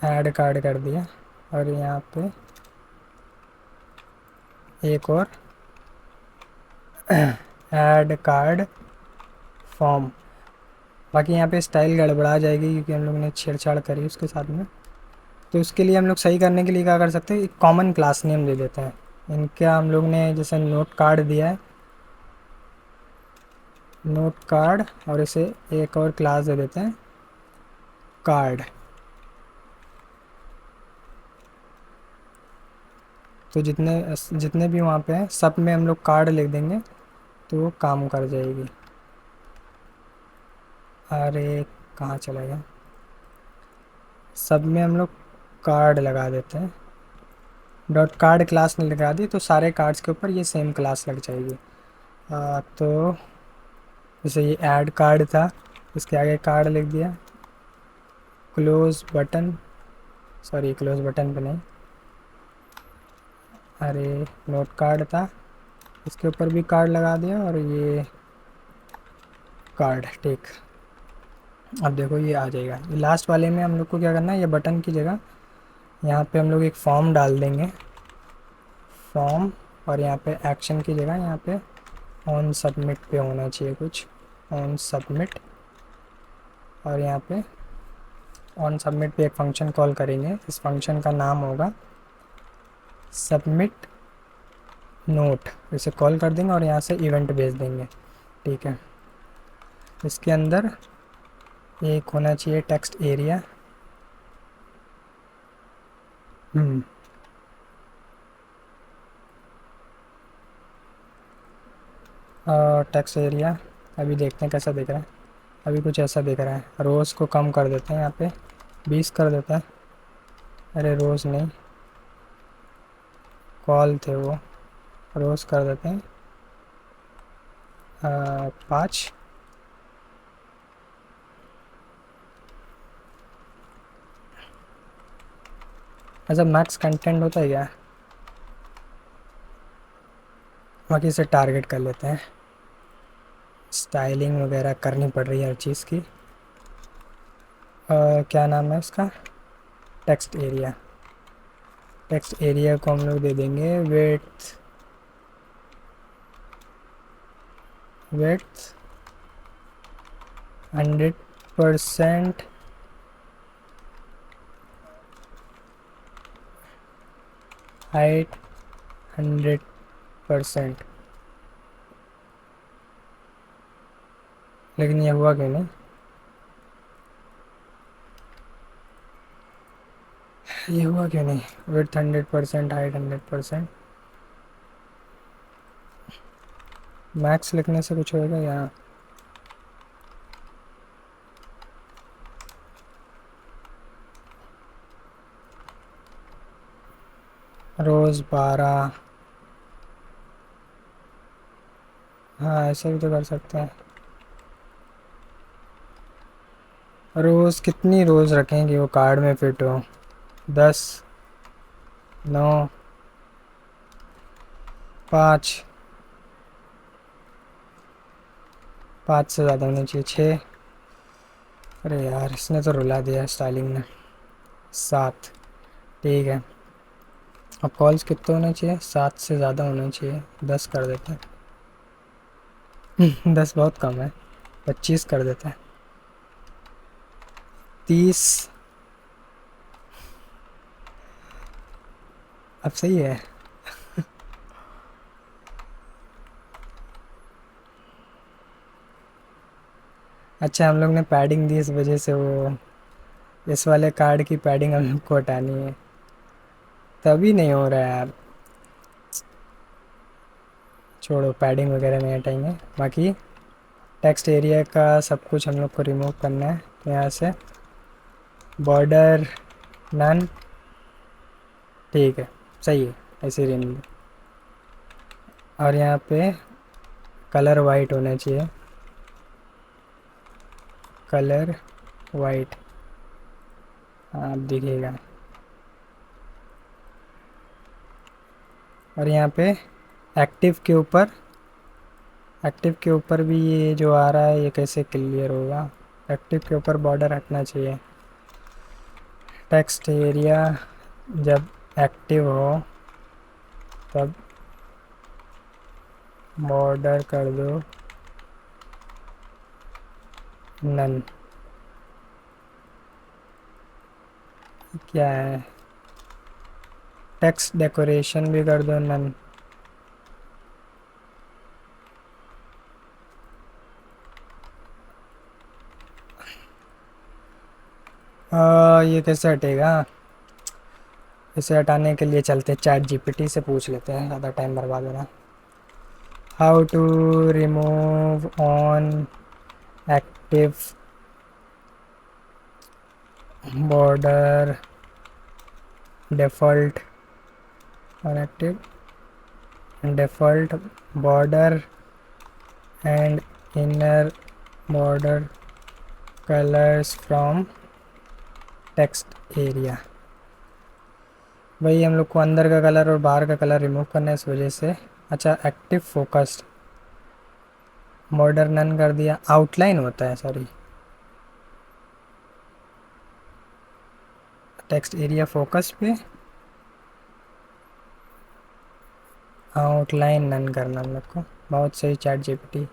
ऐड कार्ड कर दिया, और यहाँ पे एक और ऐड कार्ड फॉर्म। बाकी यहाँ पे स्टाइल गड़बड़ा जाएगी क्योंकि हम लोग ने छेड़छाड़ करी उसके साथ में। तो उसके लिए हम लोग सही करने के लिए क्या कर सकते हैं, एक कॉमन क्लास नेम दे देते हैं। इनका हम लोग ने जैसे नोट कार्ड दिया है, नोट कार्ड, और इसे एक और क्लास दे देते हैं कार्ड। तो जितने जितने भी वहाँ पे हैं सब में हम लोग कार्ड लिख देंगे तो वो काम कर जाएगी। अरे कहाँ चला गया, सब में हम लोग कार्ड लगा देते हैं। डॉट कार्ड क्लास ने लगा दी तो सारे कार्ड्स के ऊपर ये सेम क्लास लग जाएगी। तो जैसे ये ऐड कार्ड था, इसके आगे कार्ड लिख दिया। Close button, sorry close button पे नहीं, अरे नोट कार्ड था, इसके ऊपर भी कार्ड लगा दिया, और ये कार्ड। ठीक, अब देखो ये आ जाएगा। ये लास्ट वाले में हम लोग को क्या करना है, ये बटन की जगह यहाँ पे हम लोग एक फॉर्म डाल देंगे, फॉर्म। और यहाँ पे एक्शन की जगह यहाँ पे ऑन सबमिट पे होना चाहिए कुछ, ऑन सबमिट। और यहाँ पे ऑन सबमिट पे एक फंक्शन कॉल करेंगे, इस फंक्शन का नाम होगा सबमिट नोट। इसे कॉल कर देंगे और यहाँ से इवेंट भेज देंगे। ठीक है। इसके अंदर एक होना चाहिए टेक्स्ट एरिया। टेक्स्ट एरिया अभी देखते हैं कैसा दिख रहा है। अभी कुछ ऐसा दिख रहा है। रोज़ को कम कर देते हैं, यहाँ पे 20 कर देते हैं। अरे रोज़ नहीं, कॉल थे वो, रोज़ कर देते हैं 5। अच्छा मैक्स कंटेंट होता है क्या? बाकी से टारगेट कर लेते हैं। स्टाइलिंग वगैरह करनी पड़ रही है हर चीज़ की। क्या नाम है इसका? Text area. टेक्स्ट एरिया को हम लोग दे देंगे विड्थ। विड्थ 100%। हाइट 100%। लेकिन ये हुआ क्यों नहीं? ये हुआ क्यों नहीं? Width 100%, height 100%। मैक्स लिखने से कुछ होएगा यहाँ? रोज़ 12। हाँ ऐसे भी तो कर सकते हैं। रोज़ कितनी रोज़ रखेंगे वो कार्ड में फिट हो? 10, 9, 5। 5 से ज़्यादा होनी चाहिए। 6। अरे यार इसने तो रुला दिया स्टाइलिंग ने। 7। ठीक है। अब कॉल्स कितने होने चाहिए? 7 से ज़्यादा होने चाहिए। 10 कर देते हैं। 10 बहुत कम है। 25 कर देते हैं। 30। अब सही है। अच्छा हम लोग ने पैडिंग दी इस वजह से वो इस वाले कार्ड की पैडिंग हम लोग को हटानी है। तभी नहीं हो रहा है यार। छोड़ो पैडिंग वगैरह नहीं हटाएंगे। बाकी टेक्स्ट एरिया का सब कुछ हम लोग को रिमूव करना है। तो यहाँ से बॉर्डर नन। ठीक है सही है। ऐसे ही रहने दो। और यहाँ पे कलर वाइट होना चाहिए। Colour white. हाँ अब दिखेगा। और यहाँ पे एक्टिव के ऊपर एक्टिव के ऊपर भी ये जो आ रहा है ये कैसे क्लियर होगा? एक्टिव के ऊपर बॉर्डर हटना चाहिए। टेक्स्ट एरिया जब एक्टिव हो तब बॉर्डर कर दो नन। क्या है? टेक्स्ट डेकोरेशन भी कर दो नन। ये कैसे हटेगा? इसे हटाने के लिए चलते चैट जीपीटी से पूछ लेते हैं, ज़्यादा टाइम बर्बाद हो रहा। How to remove on active border default on active default border and inner border colours from text area. वही हम लोग को अंदर का कलर और बाहर का कलर रिमूव करना है इस वजह से। अच्छा एक्टिव फोकस्ड बॉर्डर नन कर दिया। आउटलाइन होता है सॉरी। टेक्स्ट एरिया फोकस पे आउटलाइन नन करना हम लोग को। बहुत सही चैट जीपीटी।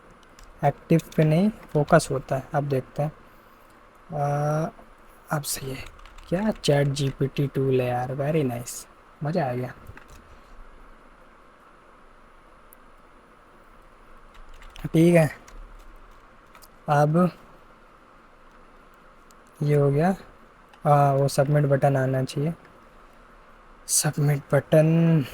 एक्टिव पे नहीं फोकस होता है। अब देखते हैं। अब सही है। क्या चैट जीपीटी टूल है यार, वेरी नाइस। मज़ा आ गया। ठीक है अब ये हो गया। वो सबमिट बटन आना चाहिए। Submit button.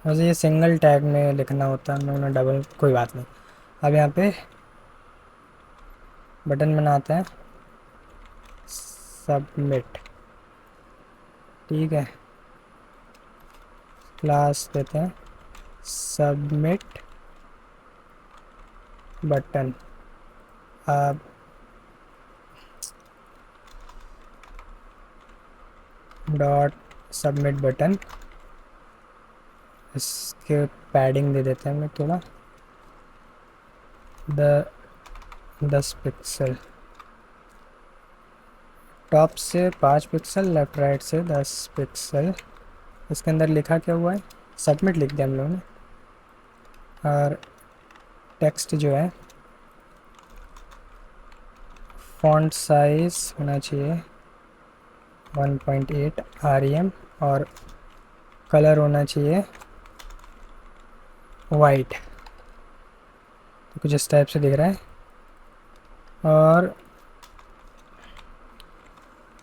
वैसे ये सिंगल टैग में लिखना होता है, उन्होंने डबल, कोई बात नहीं। अब यहाँ पे बटन बनाते हैं सबमिट। ठीक है, क्लास देते हैं सबमिट बटन। अब डॉट सबमिट बटन, इसके पैडिंग दे देते हैं हम लोग थोड़ा, 10 पिक्सल, टॉप से 5 पिक्सल, लेफ़्ट राइट से 10 पिक्सल। इसके अंदर लिखा क्या हुआ है, सबमिट लिख दिया हम लोगों ने। और टेक्स्ट जो है फॉन्ट साइज़ होना चाहिए 1.8 REM, और कलर होना चाहिए वाइट, तो कुछ इस टाइप से दिख रहा है। और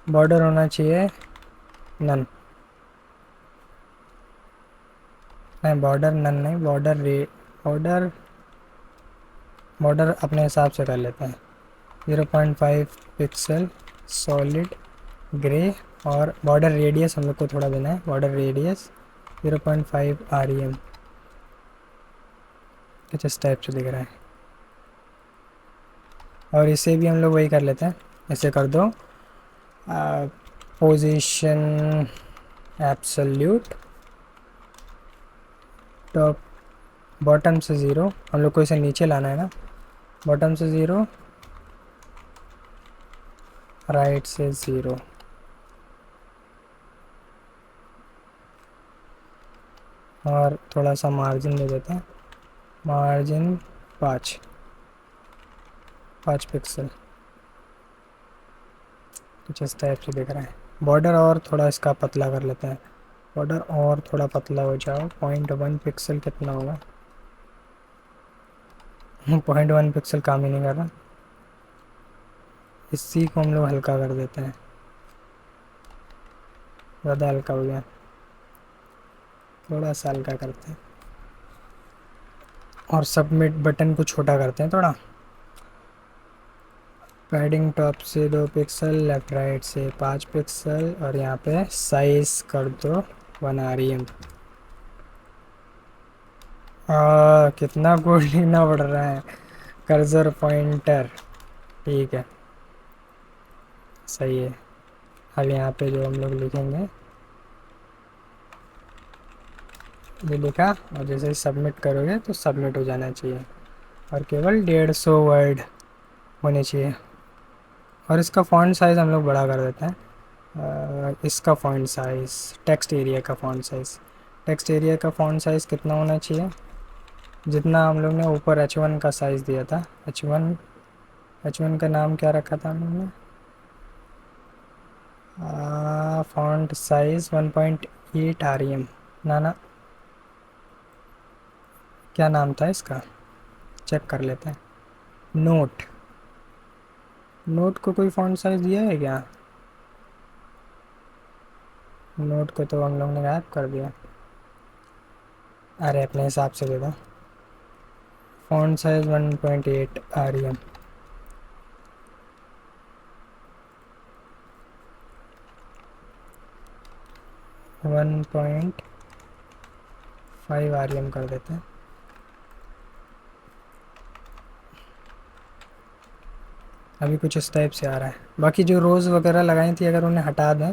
बॉर्डर होना चाहिए नन, नहीं बॉर्डर नन नहीं, बॉर्डर बॉर्डर अपने हिसाब से कर लेते हैं। 0.5 पिक्सल सॉलिड ग्रे, और बॉर्डर रेडियस हम लोग को थोड़ा देना है, बॉर्डर रेडियस 0.5 REM, कुछ इस टाइप से दिख रहा है। और इसे भी हम लोग वही कर लेते हैं, ऐसे कर दो पोजीशन एब्सोल्यूट, टॉप बॉटम से 0, हम लोग को इसे नीचे लाना है ना, बॉटम से 0, राइट से 0। और थोड़ा सा मार्जिन दे देते हैं, मार्जिन 5 पिक्सल, कुछ इस टाइप से दिख रहा है। बॉर्डर और थोड़ा इसका पतला कर लेते हैं, बॉर्डर और थोड़ा पतला हो जाओ, 0.1 पिक्सल कितना होगा 0.1 पिक्सल काम ही नहीं कर रहा, इसी को हम लोग हल्का कर देते हैं, ज़्यादा हल्का हो गया, थोड़ा सा हल्का करते हैं। और सबमिट बटन को छोटा करते हैं थोड़ा, पैडिंग टॉप से 2 पिक्सल, लेफ़्ट राइट से 5 पिक्सल, और यहाँ पे साइज़ कर दो 1 REM। कितना कोड लिखना पड़ रहा है, कर्सर पॉइंटर, ठीक है सही है। अब यहाँ पे जो हम लोग लिखेंगे, ये लिखा, और जैसे ही सबमिट करोगे तो सबमिट हो जाना चाहिए, और केवल 150 वर्ड होने चाहिए। और इसका फ़ॉन्ट साइज़ हम लोग बड़ा कर देते हैं, इसका फ़ॉन्ट साइज़, टेक्स्ट एरिया का फ़ॉन्ट साइज़, टेक्स्ट एरिया का फ़ॉन्ट साइज़ कितना होना चाहिए, जितना हम लोग ने ऊपर H1 का साइज़ दिया था, H1 का नाम क्या रखा था हम लोग ने, फ़ॉन्ट साइज़ 1.8 REM, ना क्या नाम था इसका, चेक कर लेते हैं। नोट को कोई फ़ॉन्ट साइज़ दिया है क्या, नोट को तो हम लोग ने गायब कर दिया, अरे अपने हिसाब से दे दो, फ़ॉन्ट साइज़ 1.8 REM, 1.5 REM कर देते हैं। अभी कुछ इस टाइप से आ रहा है। बाकी जो रोज़ वगैरह लगाई थी अगर उन्हें हटा दें,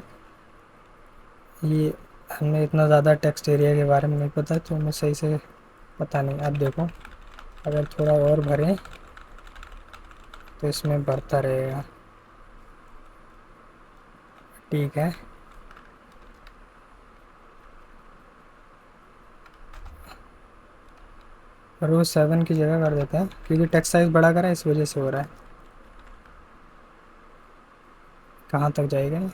ये हमें इतना ज़्यादा टेक्स्ट एरिया के बारे में नहीं पता, तो हमें सही से पता नहीं। अब देखो, अगर थोड़ा और भरें तो इसमें बढ़ता रहेगा, ठीक है। रोज़ 7 की जगह कर देते हैं, क्योंकि टेक्स्ट साइज़ बड़ा करा है इस वजह से हो रहा है। कहाँ तक जाएगा ये,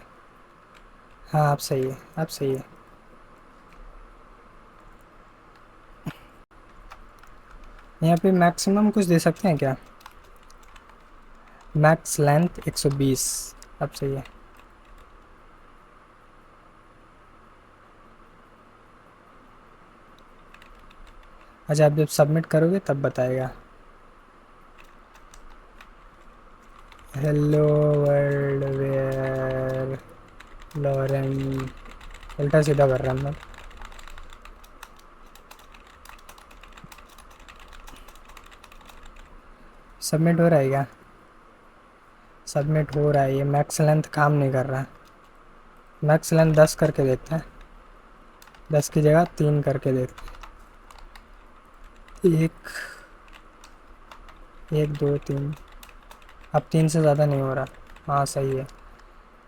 हाँ आप सही है, आप सही है। यहाँ पे मैक्सिमम कुछ दे सकते हैं क्या, मैक्स लेंथ 120, अब सही है। अच्छा, आप जब सबमिट करोगे तब बताएगा। हेलो वर्ल्ड वेयर लॉरेन उल्टा सीधा कर रहे हैं हम लोग। सबमिट हो रहा है क्या? सबमिट हो रहा है। ये मैक्स लेंथ काम नहीं कर रहा है। मैक्स लेंथ 10 करके देखते हैं। 10 की जगह 3 करके देखते हैं। एक, एक, दो, तीन। अब 3 से ज़्यादा नहीं हो रहा। हाँ सही है।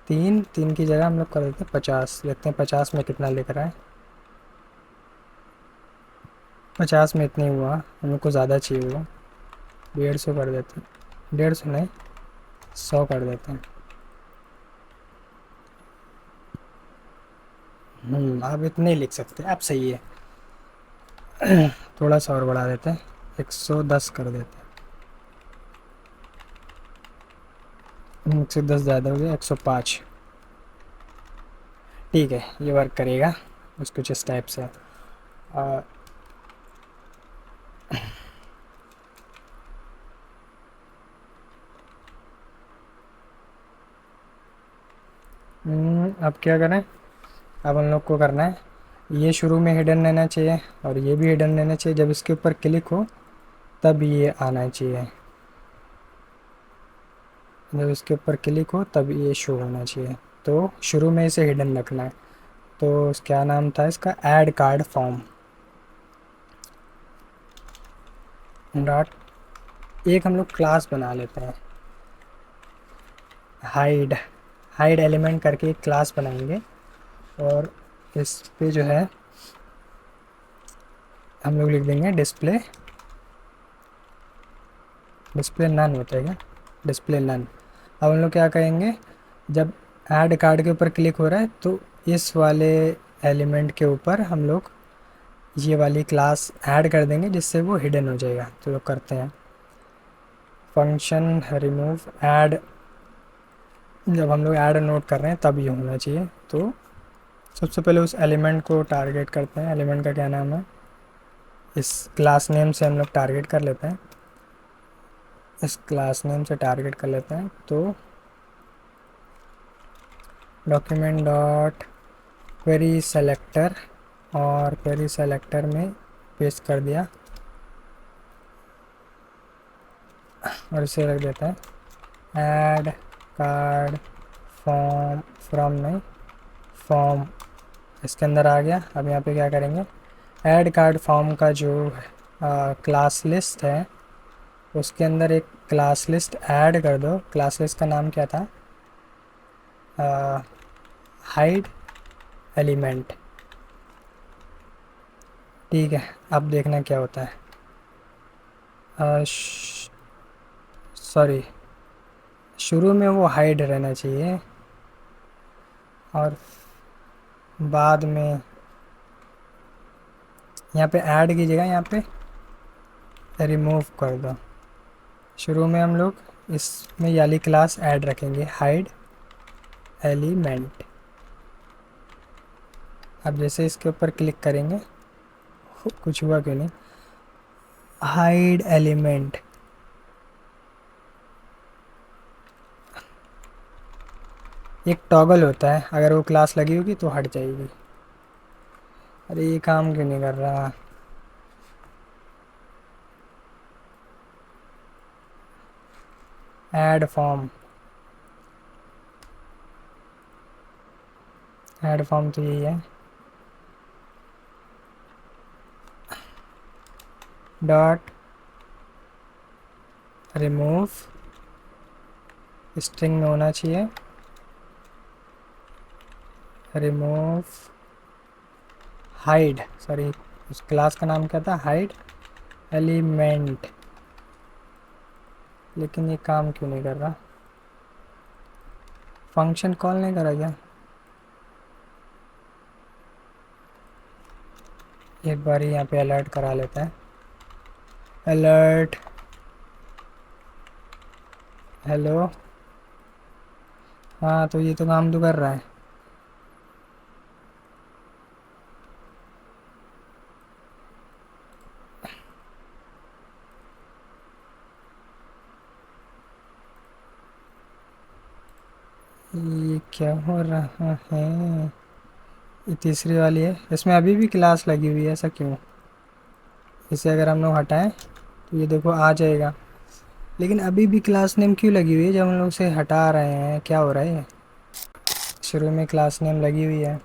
3 की जगह हम लोग कर देते हैं 50। देखते हैं 50 में कितना लिख रहा है। 50 में इतनी हुआ, हम लोग को ज़्यादा चाहिए हुआ। 150 कर देते हैं। 150 नहीं, 100 कर देते हैं। अब इतने ही लिख सकते हैं। अब सही है। थोड़ा सा और बढ़ा देते हैं। 110 कर देते हैं। 110 ज़्यादा हो गया। 105। ठीक है, ये वर्क करेगा। बस कुछ इस टाइप से। आ, अब क्या करें? अब हम लोग को करना है, ये शुरू में हिडन रहना चाहिए और ये भी हिडन रहना चाहिए। जब इसके ऊपर क्लिक हो तब ये आना चाहिए। जब इसके ऊपर क्लिक हो तब ये शो होना चाहिए। तो शुरू में इसे हिडन रखना है। तो क्या नाम था इसका? Add card form dot. एक हम लोग क्लास बना लेते हैं, हाइड। हाइड एलिमेंट करके एक क्लास बनाएंगे। और इस पे जो है हम लोग लिख देंगे डिस्प्ले। डिस्प्ले नन होता है क्या? Display none. अब हम लोग क्या करेंगे, जब ऐड कार्ड के ऊपर क्लिक हो रहा है तो इस वाले एलिमेंट के ऊपर हम लोग ये वाली क्लास ऐड कर देंगे, जिससे वो हिडन हो जाएगा। तो लोग करते हैं फंक्शन रिमूव ऐड। जब हम लोग ऐड नोट कर रहे हैं तब ये होना चाहिए। तो सबसे पहले उस एलिमेंट को टारगेट करते हैं। एलिमेंट का क्या नाम है? इस क्लास नेम से हम लोग टारगेट कर लेते हैं। इस क्लास नेम से टारगेट कर लेते हैं। तो डॉक्यूमेंट डॉट क्वेरी सेलेक्टर, और क्वेरी सेलेक्टर में पेस्ट कर दिया और इसे रख देता है ऐड कार्ड फॉर्म। फ्रॉम नहीं, फॉर्म इसके अंदर आ गया। अब यहाँ पे क्या करेंगे, ऐड कार्ड फॉर्म का जो क्लास लिस्ट है उसके अंदर एक क्लास लिस्ट ऐड कर दो। क्लास लिस्ट का नाम क्या था? Hide element. ठीक है, अब देखना क्या होता है। सॉरी, शुरू में वो हाइड रहना चाहिए और बाद में यहाँ पे ऐड की जगह यहाँ पे रिमूव कर दो। शुरू में हम लोग इसमें ये वाली क्लास ऐड रखेंगे, हाइड एलिमेंट। अब जैसे इसके ऊपर क्लिक करेंगे, कुछ हुआ क्यों नहीं? Hide element. एक टॉगल होता है, अगर वो क्लास लगी होगी तो हट जाएगी। अरे ये काम क्यों नहीं कर रहा? Add form. ऐड फॉर्म तो यही है, डॉट रिमूव। स्ट्रिंग में होना चाहिए रिमूव हाइड। सॉरी, उस क्लास का नाम क्या था? Hide element. लेकिन ये काम क्यों नहीं कर रहा? फंक्शन कॉल नहीं करा क्या? एक बार यहाँ पे अलर्ट करा लेता है। Alert, hello. हाँ, तो ये तो काम तो कर रहा है। ये क्या हो रहा है? ये तीसरी वाली है, इसमें अभी भी क्लास लगी हुई है, ऐसा क्यों? इसे अगर हम लोग हटाएं तो ये देखो आ जाएगा, लेकिन अभी भी क्लास नेम क्यों लगी हुई है जब हम लोग इसे हटा रहे हैं? क्या हो रहा है? शुरू में क्लास नेम लगी हुई है।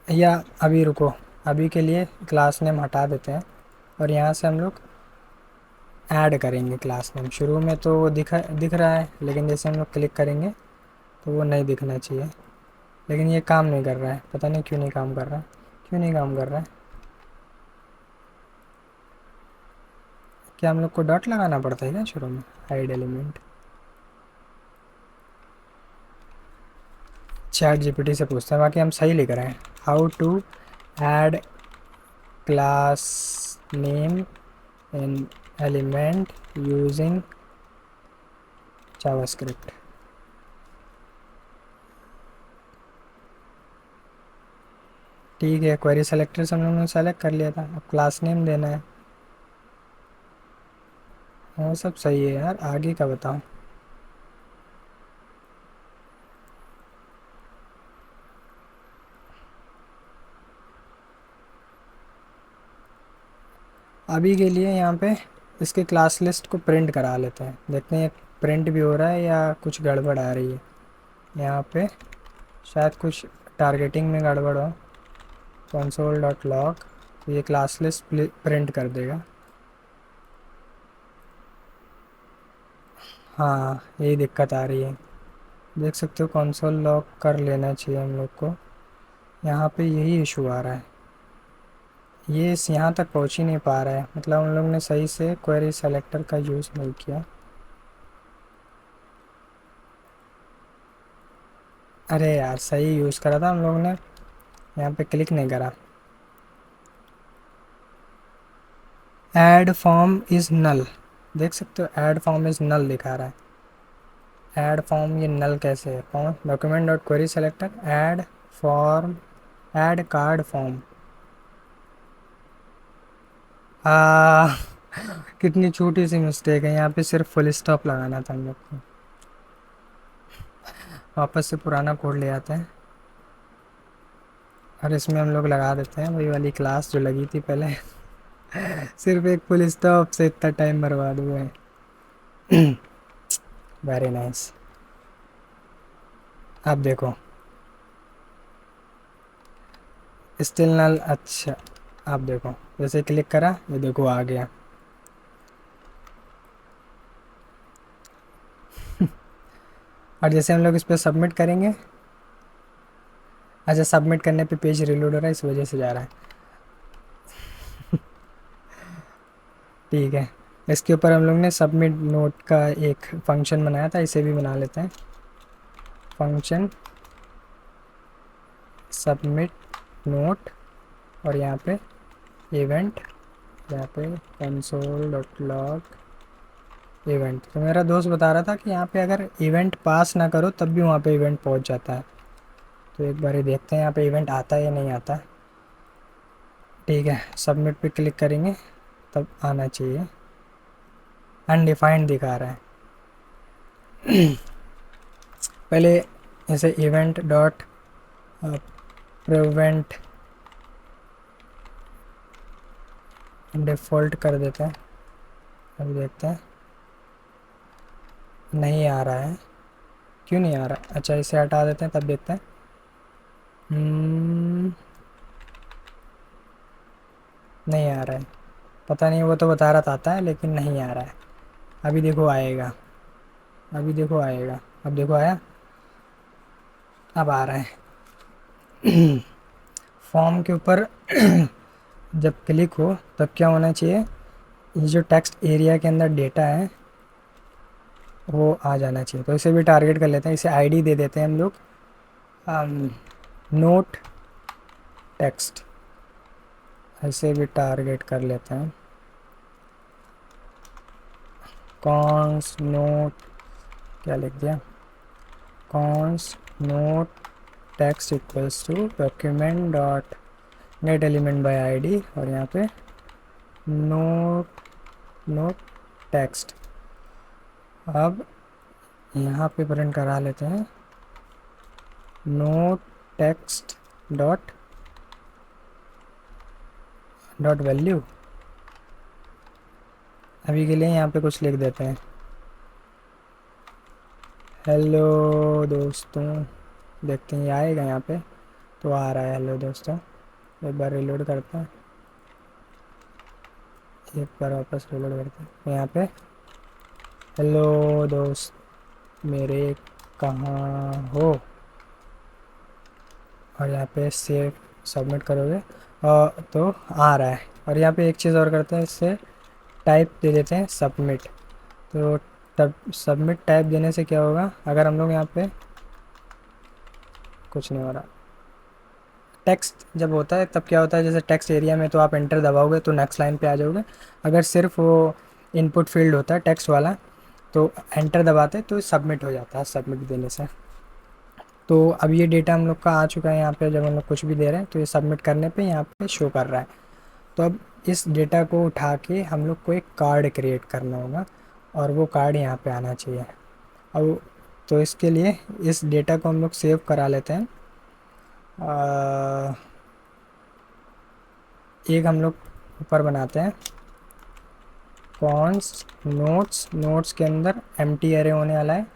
या अभी रुको, अभी के लिए क्लास नेम हटा देते हैं और यहाँ से हम लोग ऐड करेंगे क्लास नेम। शुरू में तो वो दिख रहा है, लेकिन जैसे हम लोग क्लिक करेंगे तो वो नहीं दिखना चाहिए। लेकिन ये काम नहीं कर रहा है, पता नहीं क्यों नहीं काम कर रहा है, क्यों नहीं काम कर रहा है? क्या हम लोग को डॉट लगाना पड़ता है क्या शुरू में? Hide element. चैट जीपीटी से पूछते हैं, बाकी हम सही लिख रहे हैं। How to add class name in element using JavaScript. ठीक है, क्वेरी सेलेक्टर से हम लोगों ने सेलेक्ट कर लिया था, अब क्लास नेम देना है। वो सब सही है यार, आगे का बताओ। अभी के लिए यहाँ पे इसके क्लास लिस्ट को प्रिंट करा लेते हैं, देखते हैं प्रिंट भी हो रहा है या कुछ गड़बड़ आ रही है यहाँ पे। शायद कुछ टारगेटिंग में गड़बड़ हो। कंसोल डॉट लॉग, ये क्लास लिस्ट प्रिंट कर देगा। हाँ, यही दिक्कत आ रही है, देख सकते हो कंसोल लॉग कर लेना चाहिए हम लोग को। यहाँ पे यही इशू आ रहा है, ये इस यहाँ तक पहुँच ही नहीं पा रहा है, मतलब हम लोग ने सही से क्वेरी सेलेक्टर का यूज़ नहीं किया। अरे यार, सही यूज़ करा था हम लोग ने, यहाँ पे क्लिक नहीं करा। ऐड फॉर्म इज़ नल, देख सकते हो ऐड फॉर्म इज़ नल दिखा रहा है। ऐड फॉर्म, ये नल कैसे है? Form document dot query selector add form, add card form. आ कितनी छोटी सी मिस्टेक है, यहाँ पे सिर्फ फुल स्टॉप लगाना था हम लोग को। वापस से पुराना कोड ले आते हैं और इसमें हम लोग लगा देते हैं वही वाली क्लास जो लगी थी पहले। सिर्फ एक फुल स्टॉप से इतना टाइम बर्बाद हुआ है। Very nice. अब देखो स्टिल नल, अच्छा। अब देखो जैसे क्लिक करा, ये देखो आ गया। और जैसे हम लोग इस पर सबमिट करेंगे, अच्छा सबमिट करने पे पेज रिलोड हो रहा है, इस वजह से जा रहा है। ठीक है, इसके ऊपर हम लोग ने सबमिट नोट का एक फंक्शन बनाया था, इसे भी बना लेते हैं। फंक्शन सबमिट नोट, और यहाँ पे इवेंट, यहाँ पे कंसोल डॉट लॉग इवेंट। तो मेरा दोस्त बता रहा था कि यहाँ पे अगर इवेंट पास ना करो तब भी वहाँ पे इवेंट पहुँच जाता है। तो एक बार ही देखते हैं यहाँ पे इवेंट आता है या नहीं आता। ठीक है, सबमिट पे क्लिक करेंगे तब आना चाहिए। अनडिफाइंड दिखा रहा है। पहले ऐसे इवेंट डॉट प्रिवेंट डिफ़ॉल्ट कर देते हैं। अभी देखते हैं, नहीं आ रहा है, क्यों नहीं आ रहा? अच्छा इसे हटा देते हैं तब देखते हैं। नहीं आ रहा है, पता नहीं, वो तो बता रहा था आता है लेकिन नहीं आ रहा है। अभी देखो आएगा, अभी देखो आएगा, अब देखो आया, अब आ रहा है। फॉर्म के ऊपर जब क्लिक हो तब क्या होना चाहिए, ये जो टेक्स्ट एरिया के अंदर डेटा है वो आ जाना चाहिए। तो इसे भी टारगेट कर लेते हैं, इसे आईडी दे देते हैं हम लोग, नोट टेक्स्ट, ऐसे भी टारगेट कर लेते हैं। कॉन्स नोट, क्या लिख दिया, const note text equals to document dot get element by ID, और यहाँ पे नोट नोट टेक्स्ट। अब यहाँ पे प्रिंट करा लेते हैं no text dot dot value. अभी के लिए यहाँ पे कुछ लिख देते हैं, हेलो दोस्तों। देखते हैं ये आएगा यहाँ पे। तो आ रहा है हेलो दोस्तों। एक बार रिलोड करते हैं, एक बार वापस रिलोड करते हैं। तो यहाँ पे हेलो दोस्त मेरे कहाँ हो, और यहाँ पे सेव सबमिट करोगे तो आ रहा है। और यहाँ पे एक चीज़ और करते हैं, इससे टाइप दे देते हैं सबमिट। तो तब सबमिट टाइप देने से क्या होगा, अगर हम लोग यहाँ पे कुछ नहीं हो रहा, टेक्स्ट जब होता है तब क्या होता है, जैसे टेक्स्ट एरिया में तो आप एंटर दबाओगे तो नेक्स्ट लाइन पे आ जाओगे। अगर सिर्फ वो इनपुट फील्ड होता है टेक्स्ट वाला तो एंटर दबाते तो सबमिट हो जाता है सबमिट देने से। तो अब ये डेटा हम लोग का आ चुका है यहाँ पे, जब हम लोग कुछ भी दे रहे हैं तो ये सबमिट करने पे यहाँ पे शो कर रहा है। तो अब इस डेटा को उठा के हम लोग को एक कार्ड क्रिएट करना होगा, और वो कार्ड यहाँ पे आना चाहिए। अब तो इसके लिए इस डेटा को हम लोग सेव करा लेते हैं। एक हम लोग ऊपर बनाते हैं कॉन्स नोट्स। नोट्स के अंदर एम्प्टी एरे होने वाला है,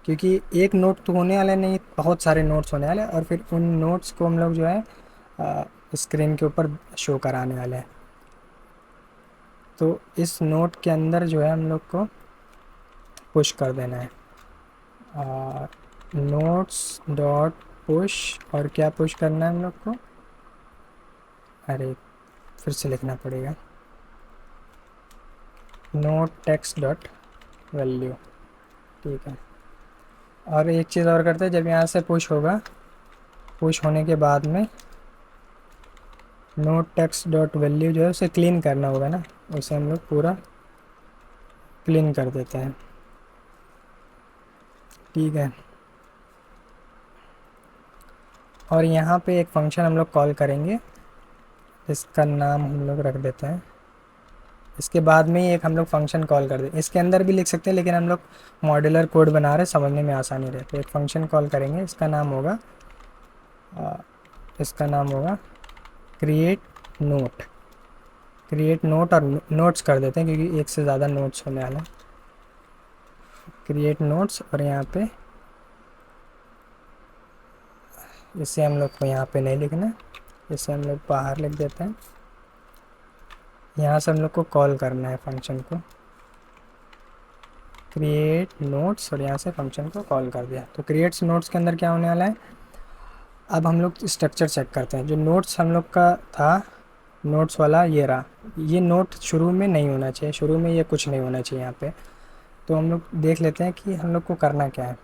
क्योंकि एक नोट तो होने वाला नहीं, बहुत सारे नोट्स होने वाले हैं, और फिर उन नोट्स को हम लोग जो है स्क्रीन के ऊपर शो कराने वाले हैं। तो इस नोट के अंदर जो है हम लोग को पुश कर देना है नोट्स डॉट पुश। और क्या पुश करना है हम लोग को, अरे फिर से लिखना पड़ेगा, नोट टेक्स्ट डॉट वैल्यू। ठीक है। और एक चीज़ और करते हैं, जब यहाँ से पुश होगा, पुश होने के बाद में नोट टेक्स्ट डॉट वैल्यू जो है उसे क्लीन करना होगा ना, उसे हम लोग पूरा क्लीन कर देते हैं। ठीक है। और यहाँ पे एक फंक्शन हम लोग कॉल करेंगे, इसका नाम हम लोग रख देते हैं। इसके बाद में ही एक हम लोग फंक्शन कॉल कर दें, इसके अंदर भी लिख सकते हैं, लेकिन हम लोग मॉड्यूलर कोड बना रहे, समझने में आसानी रहे। तो एक फंक्शन कॉल करेंगे, इसका नाम होगा क्रिएट नोट। क्रिएट नोट, और नोट्स कर देते हैं क्योंकि एक से ज़्यादा नोट्स होने वाला है। क्रिएट नोट्स, और यहाँ पे इसे हम लोग को यहाँ पे नहीं लिखना, इसे हम लोग बाहर लिख देते हैं। यहाँ से हम लोग को कॉल करना है फंक्शन को, क्रिएट नोट्स, और यहाँ से फंक्शन को कॉल कर दिया। तो क्रिएट्स नोट्स के अंदर क्या होने वाला है, अब हम लोग स्ट्रक्चर चेक करते हैं। जो नोट्स हम लोग का था, नोट्स वाला ये रहा, ये नोट शुरू में नहीं होना चाहिए, शुरू में ये कुछ नहीं होना चाहिए यहाँ पे। तो हम लोग देख लेते हैं कि हम लोग को करना क्या है।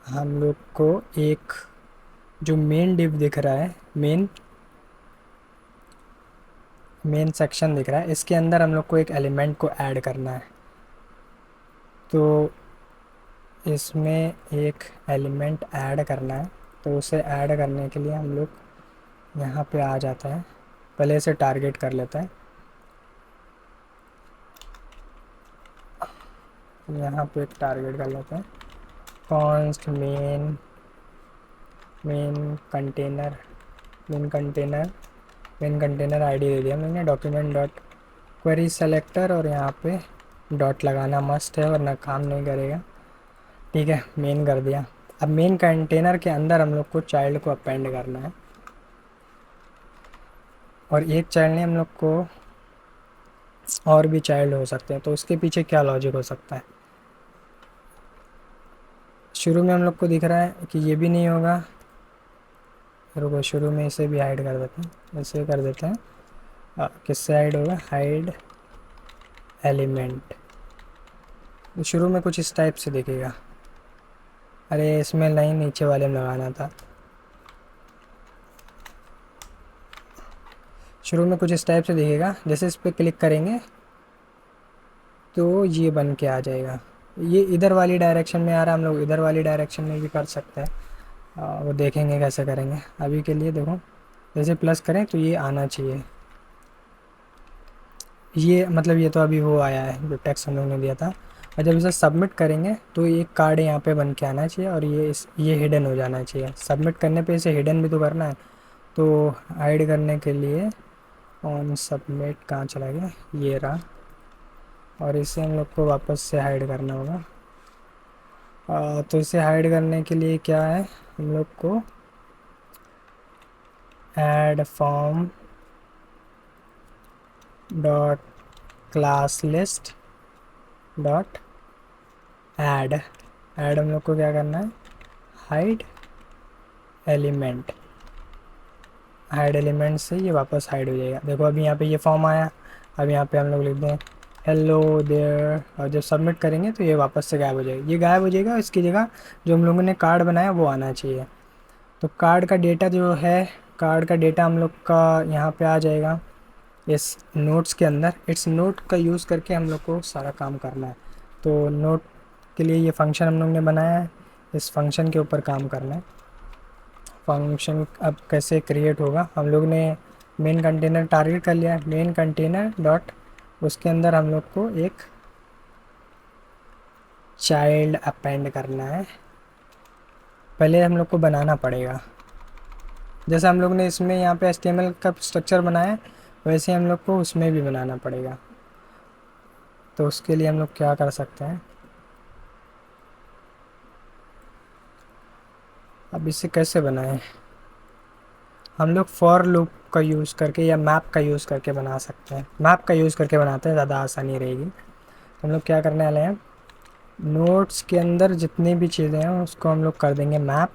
हम लोग को एक जो मेन डिव दिख रहा है, मेन सेक्शन दिख रहा है, इसके अंदर हम लोग को एक एलिमेंट को ऐड करना है। तो इसमें एक एलिमेंट ऐड करना है, तो उसे ऐड करने के लिए हम लोग यहाँ पे आ जाता है, पहले इसे टारगेट कर लेता है। यहाँ पे एक टारगेट कर लेते हैं, कॉन्स्ट मेन कंटेनर आईडी दे दिया मैंने, डॉक्यूमेंट डॉट क्वेरी सेलेक्टर, और यहाँ पे डॉट लगाना मस्ट है वरना काम नहीं करेगा। ठीक है, मेन कर दिया। अब मेन कंटेनर के अंदर हम लोग को चाइल्ड को अपेंड करना है, और एक चाइल्ड नहीं, हम लोग को और भी चाइल्ड हो सकते हैं। तो उसके पीछे क्या लॉजिक हो सकता है, शुरू में हम लोग को दिख रहा है कि ये भी नहीं होगा, रुको शुरू में इसे भी हाइड कर देते हैं, इसे कर देते हैं किससे हाइड होगा, हाइड एलिमेंट। तो शुरू में कुछ इस टाइप से दिखेगा, अरे इसमें लाइन नीचे वाले में लगाना था। शुरू में कुछ इस टाइप से दिखेगा, जैसे इस पर क्लिक करेंगे तो ये बन के आ जाएगा। ये इधर वाली डायरेक्शन में आ रहा है, हम लोग इधर वाली डायरेक्शन में भी कर सकते हैं, वो देखेंगे कैसे करेंगे। अभी के लिए देखो, जैसे प्लस करें तो ये आना चाहिए, ये मतलब ये तो अभी वो आया है जो टेक्स्ट हम लोग ने दिया था। और जब इसे सबमिट करेंगे तो एक कार्ड यहाँ पे बन के आना चाहिए, और ये हिडन हो जाना चाहिए। सबमिट करने पे इसे हिडन भी तो करना है, तो हाइड करने के लिए ऑन सबमिट कहाँ चला गया, ये रहा, और इसे हम लोग को वापस से हाइड करना होगा। तो इसे हाइड करने के लिए क्या है, हम लोग को add form dot class list dot add add हम लोग को क्या करना है, हाइड एलिमेंट। हाइड एलिमेंट से ये वापस हाइड हो जाएगा। देखो अभी यहाँ पे ये फॉर्म आया, अब यहाँ पे हम लोग लिख दें हेलो देयर, और जब सबमिट करेंगे तो ये वापस से गायब हो जाएगा। ये गायब हो जाएगा, इसकी जगह जो हम लोगों ने कार्ड बनाया वो आना चाहिए। तो कार्ड का डेटा जो है, कार्ड का डेटा हम लोग का यहाँ पे आ जाएगा इस नोट्स के अंदर। इस नोट का यूज़ करके हम लोग को सारा काम करना है। तो नोट के लिए ये फंक्शन हम लोग ने बनाया है, इस फंक्शन के ऊपर काम करना है। फंक्शन अब कैसे क्रिएट होगा, हम लोग ने मेन कंटेनर टारगेट कर लिया है। मेन कंटेनर डॉट, उसके अंदर हम लोग को एक चाइल्ड अपेंड करना है। पहले हम लोग को बनाना पड़ेगा, जैसे हम लोग ने इसमें यहाँ पे HTML का स्ट्रक्चर बनाया है वैसे हम लोग को उसमें भी बनाना पड़ेगा। तो उसके लिए हम लोग क्या कर सकते हैं, अब इसे कैसे बनाएं, हम लोग फॉर लूप का यूज़ करके या मैप का यूज़ करके बना सकते हैं। मैप का यूज़ करके बनाते हैं, ज़्यादा आसानी रहेगी। तो हम लोग क्या करने वाले हैं, नोट्स के अंदर जितनी भी चीज़ें हैं उसको हम लोग कर देंगे मैप,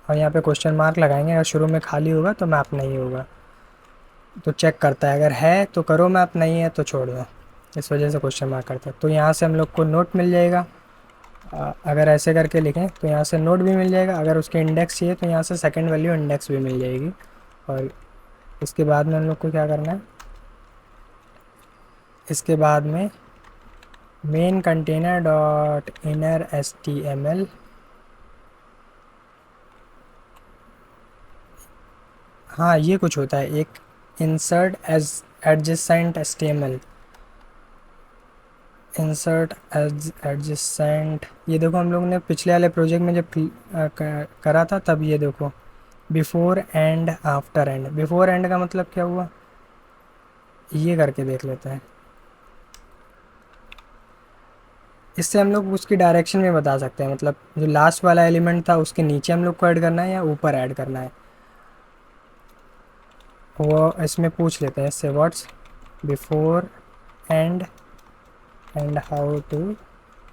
और यहाँ पे क्वेश्चन मार्क लगाएंगे। अगर शुरू में खाली होगा तो मैप नहीं होगा, तो चेक करता है, अगर है तो करो मैप, नहीं है तो छोड़ दो, इस वजह से क्वेश्चन मार्क करता है। तो यहाँ से हम लोग को नोट मिल जाएगा। अगर ऐसे करके लिखें तो यहाँ से नोट भी मिल जाएगा, अगर उसके इंडेक्स चाहिए तो यहाँ से सेकंड वैल्यू इंडेक्स भी मिल जाएगी। और इसके बाद में हम लोग को क्या करना है, इसके बाद में main container dot inner HTML, हाँ ये कुछ होता है, एक insert as adjacent HTML, insert as adjacent. ये देखो हम लोग ने पिछले वाले प्रोजेक्ट में जब करा था तब ये देखो before and after and. Before end का मतलब क्या हुआ, ये करके देख लेते हैं। इससे हम लोग उसकी डायरेक्शन में बता सकते हैं, मतलब जो लास्ट वाला एलिमेंट था उसके नीचे हम लोग को ऐड करना है या ऊपर ऐड करना है, वो इसमें पूछ लेते हैं इससे, what's before end and how to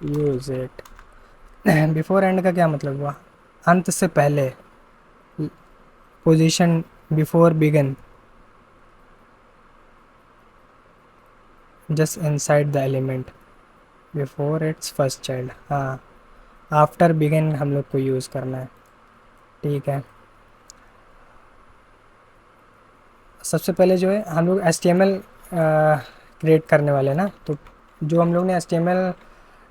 use it. Before end का क्या मतलब हुआ, अंत से पहले, position before begin, just inside the element before its first child. हाँ, आफ्टर बिगिन हम लोग को यूज़ करना है, ठीक है। सबसे पहले जो है हम लोग HTML क्रिएट करने वाले हैं ना, तो जो हम लोग ने HTML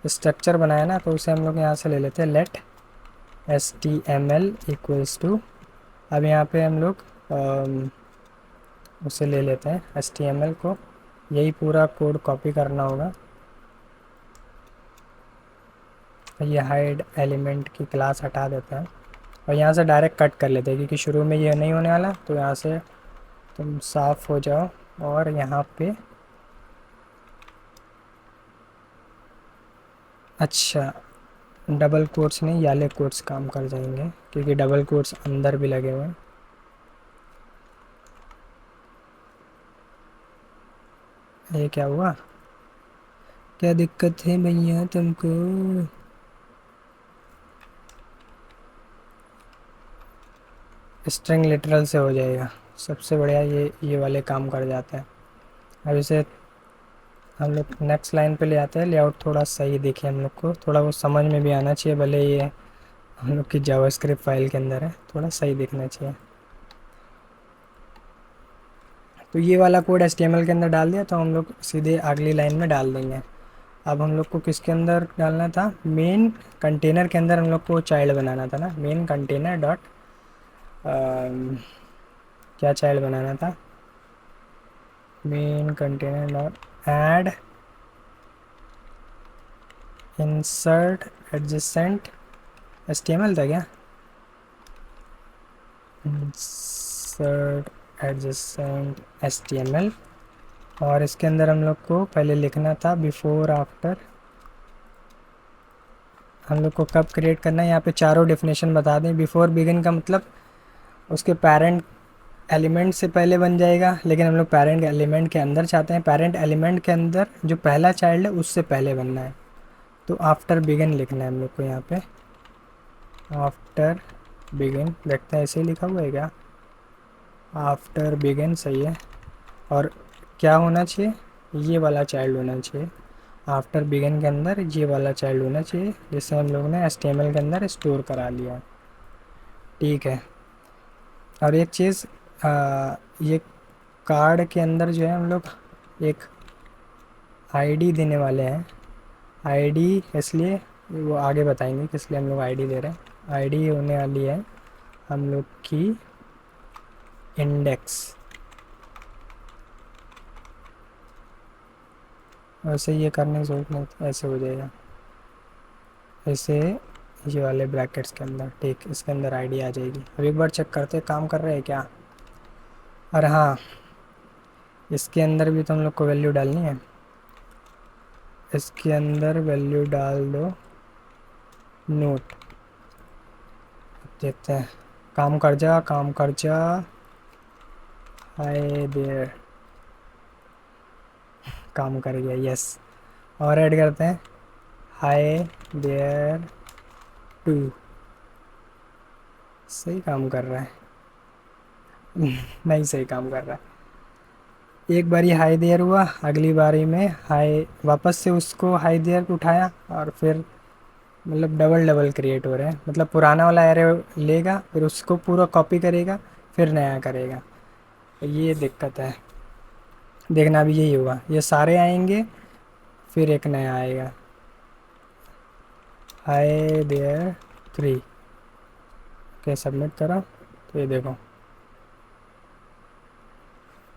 स्ट्रक्चर बनाया ना, तो उसे हम लोग यहाँ से ले लेते हैं, लेट HTML इक्वल्स टू। अब यहाँ पे हम लोग उसे ले लेते हैं HTML को, यही पूरा कोड कॉपी करना होगा। ये हाइड एलिमेंट की क्लास हटा देते हैं और यहाँ से डायरेक्ट कट कर लेते हैं, क्योंकि शुरू में ये नहीं होने वाला। तो यहाँ से तुम साफ़ हो जाओ और यहाँ पे, अच्छा डबल कोट्स नहीं, याले कोट्स काम कर जाएंगे, क्योंकि डबल कोट्स अंदर भी लगे हुए हैं। ये क्या हुआ, क्या दिक्कत है भैया तुमको, स्ट्रिंग लिटरल से हो जाएगा, सबसे बढ़िया ये वाले काम कर जाता है। अब इसे हम लोग नेक्स्ट लाइन पे ले आते हैं, लेआउट थोड़ा सही दिखे हम लोग को, थोड़ा वो समझ में भी आना चाहिए, भले ये हम लोग की जावास्क्रिप्ट फाइल के अंदर है, थोड़ा सही दिखना चाहिए। तो ये वाला कोड HTML के अंदर डाल दिया, तो हम लोग सीधे अगली लाइन में डाल देंगे। अब हम लोग को किसके अंदर डालना था, मेन कंटेनर के अंदर हम लोग को चाइल्ड बनाना था ना, मेन कंटेनर डॉट क्या चाइल्ड बनाना था, main container dot add insert adjacent HTML था क्या? Insert adjacent HTML। और इसके अंदर हम लोग को पहले लिखना था बिफोर आफ्टर। हम लोग को कब क्रिएट करना है, यहाँ पे चारों डेफिनेशन बता दें। बिफोर बिगिन का मतलब उसके पेरेंट एलिमेंट से पहले बन जाएगा, लेकिन हम लोग पेरेंट एलिमेंट के अंदर चाहते हैं। पेरेंट एलिमेंट के अंदर जो पहला चाइल्ड है उससे पहले बनना है, तो आफ्टर बिगिन लिखना है हम लोग को यहाँ पे। आफ्टर बिगिन देखते हैं ऐसे ही लिखा हुआ है क्या? आफ्टर बिगिन सही है। और क्या होना चाहिए? ये वाला चाइल्ड होना चाहिए। आफ्टर बिगिन के अंदर ये वाला चाइल्ड होना चाहिए, जिसे हम लोग ने HTML के अंदर स्टोर करा लिया। ठीक है। और एक चीज़, ये कार्ड के अंदर जो है हम लोग एक आईडी देने वाले हैं। आईडी इसलिए, वो आगे बताएंगे किस लिए हम लोग आईडी दे रहे हैं। आईडी होने वाली है हम लोग की इंडेक्स। वैसे ये करने की जरूरत नहीं थी, ऐसे हो जाएगा ऐसे, ये वाले ब्रैकेट्स के अंदर। ठीक, इसके अंदर आईडी आ जाएगी। अब एक बार चेक करते काम कर रहे हैं क्या। और हाँ, इसके अंदर भी तो हम लोग को वैल्यू डालनी है। इसके अंदर वैल्यू डाल दो नोट। देखते हैं, काम कर जा काम कर जा। हाय देयर, काम कर गया, यस। और ऐड करते हैं हाय देयर टू। सही काम कर रहा है। नहीं सही काम कर रहा है। एक बारी हाई देयर हुआ, अगली बारी में हाई वापस से उसको हाई देयर को उठाया, और फिर मतलब डबल डबल क्रिएट हो रहे हैं। मतलब पुराना वाला एरे लेगा, फिर उसको पूरा कॉपी करेगा, फिर नया करेगा। ये दिक्कत है। देखना भी यही होगा, ये सारे आएंगे फिर एक नया आएगा। Hi there 3। ओके, सबमिट करा तो ये देखो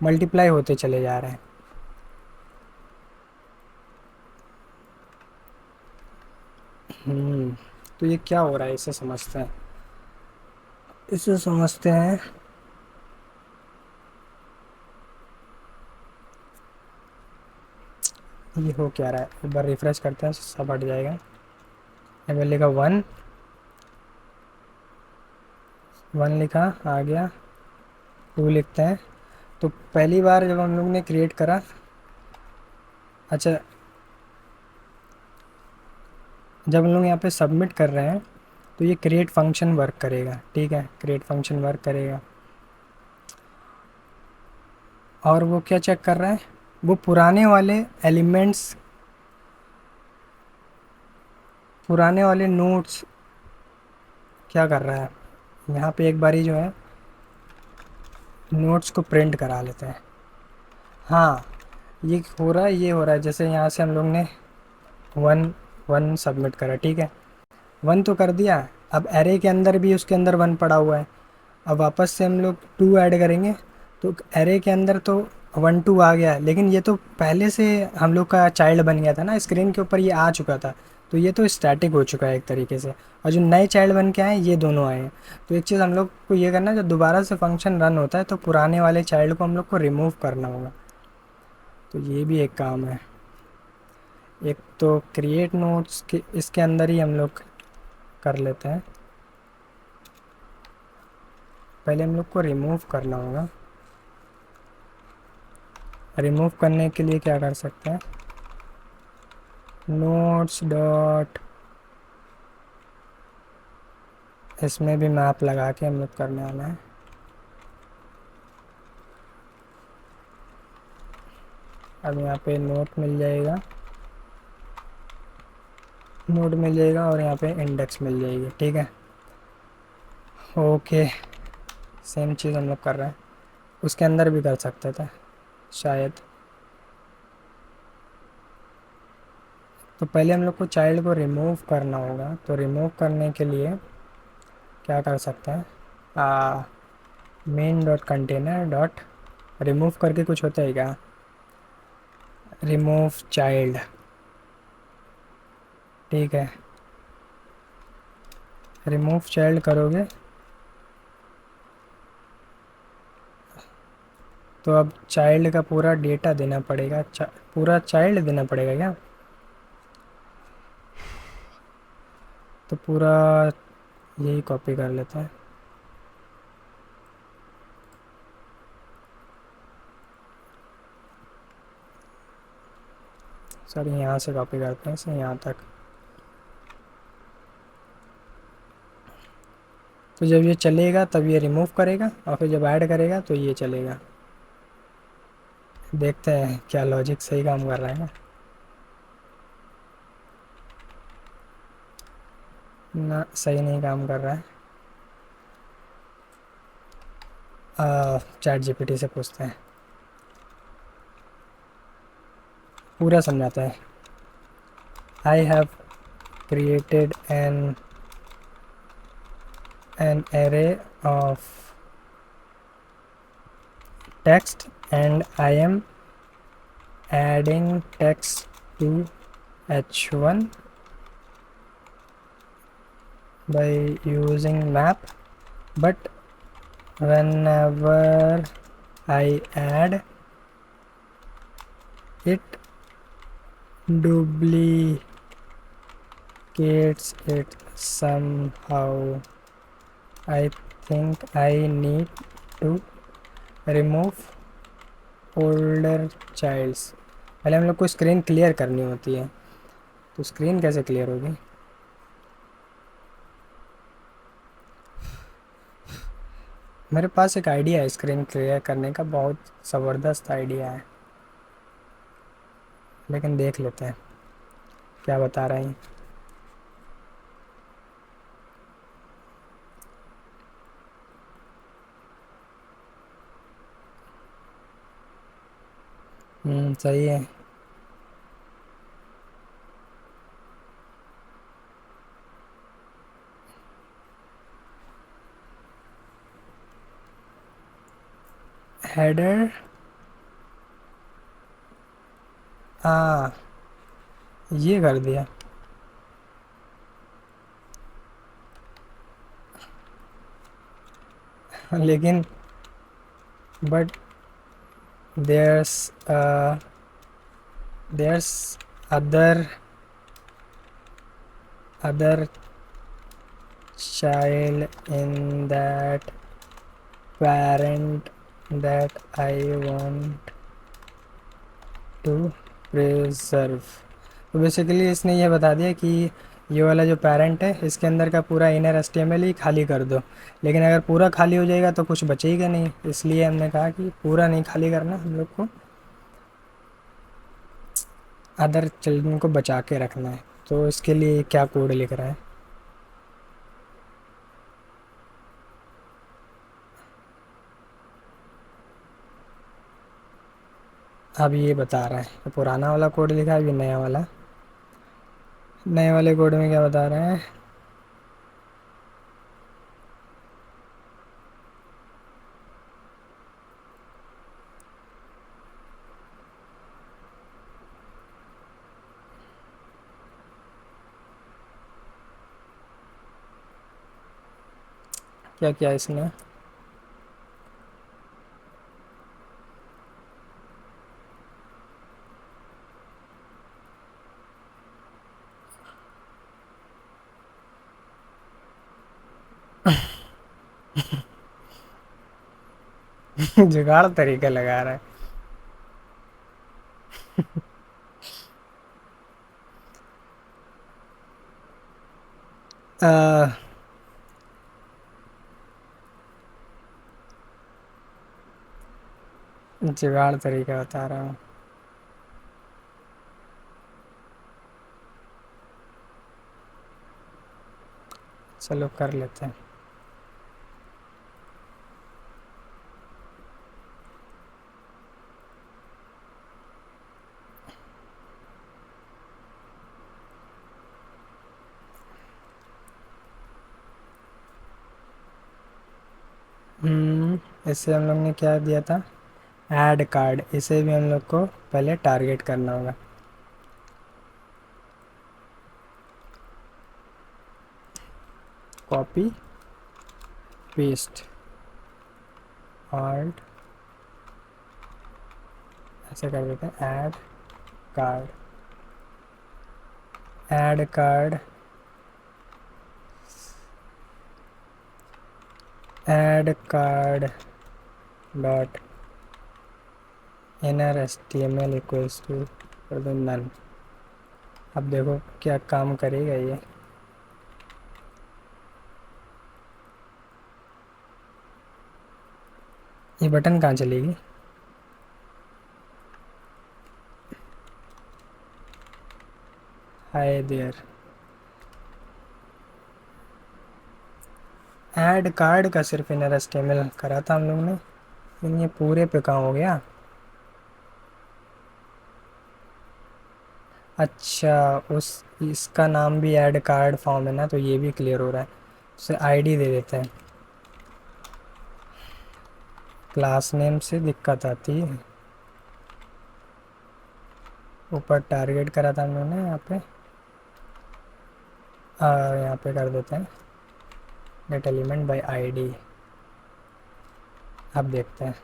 मल्टीप्लाई होते चले जा रहे हैं। तो ये क्या हो रहा है, इसे समझते हैं। इसे समझते हैं। ये हो क्या रहा है, एक बार रिफ्रेश करते हैं, सब हट जाएगा। ये लिखा 1, 1 लिखा आ गया। 2 लिखते हैं। तो पहली बार जब हम लोग ने क्रिएट करा, अच्छा, जब हम लोग यहाँ पे सबमिट कर रहे हैं तो ये क्रिएट फंक्शन वर्क करेगा। ठीक है, क्रिएट फंक्शन वर्क करेगा। और वो क्या चेक कर रहा है, वो पुराने वाले एलिमेंट्स, पुराने वाले नोट्स क्या कर रहा है। यहाँ पे एक बारी जो है नोट्स को प्रिंट करा लेते हैं। हाँ, ये हो रहा है, ये हो रहा है। जैसे यहाँ से हम लोग ने 1 1 सबमिट करा, ठीक है, 1 तो कर दिया। अब एरे के अंदर भी उसके अंदर 1 पड़ा हुआ है। अब वापस से हम लोग 2 ऐड करेंगे, तो एरे के अंदर तो 1 2 आ गया, लेकिन ये तो पहले से हम लोग का चाइल्ड बन गया था ना, स्क्रीन के ऊपर ये आ चुका था। तो ये तो स्टैटिक हो चुका है एक तरीके से। और जो नए चाइल्ड बन के आए ये दोनों आए हैं। तो एक चीज़ हम लोग को ये करना है, जब दोबारा से फंक्शन रन होता है तो पुराने वाले चाइल्ड को हम लोग को रिमूव करना होगा। तो ये भी एक काम है। एक तो क्रिएट नोट्स के इसके अंदर ही हम लोग कर लेते हैं। पहले हम लोग को रिमूव करना होगा। रिमूव करने के लिए क्या कर सकते हैं, नोट्स डॉट, इसमें भी मैप लगा के हम लोग करने वाला है। अब यहाँ पे नोट मिल जाएगा, नोट मिल जाएगा, और यहाँ पे इंडेक्स मिल जाएगी। ठीक है, ओके, सेम चीज़ हम लोग कर रहे हैं। उसके अंदर भी कर सकते थे शायद। तो पहले हम लोग को चाइल्ड को रिमूव करना होगा। तो रिमूव करने के लिए क्या कर सकते हैं, main dot container dot remove करके कुछ होता है क्या, रिमूव चाइल्ड। ठीक है, रिमूव चाइल्ड करोगे तो अब चाइल्ड का पूरा डेटा देना पड़ेगा, पूरा चाइल्ड देना पड़ेगा क्या? तो पूरा यही कॉपी कर लेते हैं। सॉरी, यहाँ से कॉपी करते हैं इसे यहाँ तक। तो जब ये चलेगा तब ये रिमूव करेगा, और फिर जब ऐड करेगा तो ये चलेगा। देखते हैं क्या लॉजिक सही काम कर रहा है ना, सही नहीं काम कर रहा है। चैट जीपीटी से पूछते हैं, पूरा समझाते हैं। I have created an array of text and I am adding text to h1 by using map, but whenever I add it duplicates it somehow. I think I need to remove older childs। पहले हम लोग को screen clear करनी होती है, तो screen कैसे clear होगी? मेरे पास एक आइडिया है स्क्रीन क्लियर करने का, बहुत ज़बरदस्त आइडिया है, लेकिन देख लेते हैं क्या बता रहे हैं। सही है। हेडर, हाँ ये कर दिया। लेकिन but there's there's other child in that parent that I want to preserve। तो बेसिकली इसने ये बता दिया कि ये वाला जो पेरेंट है इसके अंदर का पूरा इनर एचटीएमएल ही खाली कर दो, लेकिन अगर पूरा खाली हो जाएगा तो कुछ बचेगा नहीं, इसलिए हमने कहा कि पूरा नहीं खाली करना, हम लोग को अदर चिल्ड्रन को बचा के रखना है। तो इसके लिए क्या कोड लिख रहा है? अब ये बता रहा है, तो पुराना वाला कोड लिखा है, अभी नया वाला। नए वाले कोड में क्या बता रहे हैं? क्या किया इसने? जुगाड़ तरीका लगा रहा है। आ, जुगाड़ तरीका बता रहा हूँ। चलो कर लेते हैं। इससे हम लोग ने क्या दिया था? Add card. इसे भी हम लोग को पहले टारगेट करना होगा। कॉपी पेस्ट आर्ट, ऐसे कर देते हैं। Card add card add card dot inner S T M L equals to कर दो नन। अब देखो क्या काम करेगा ये। ये बटन कहाँ चलेगी? Hi there. ऐड कार्ड का सिर्फ inner S T M L करा था हम लोग ने, लेकिन ये पूरे पे कहाँ हो गया? अच्छा, उस इसका नाम भी ऐड कार्ड फॉर्म है ना, तो ये भी क्लियर हो रहा है। उसे आईडी दे देते हैं। क्लास नेम से दिक्कत आती है। ऊपर टारगेट करा था हम लोगों ने, यहाँ पे यहाँ पे कर देते हैं गेट एलिमेंट बाय आईडी। अब देखते हैं।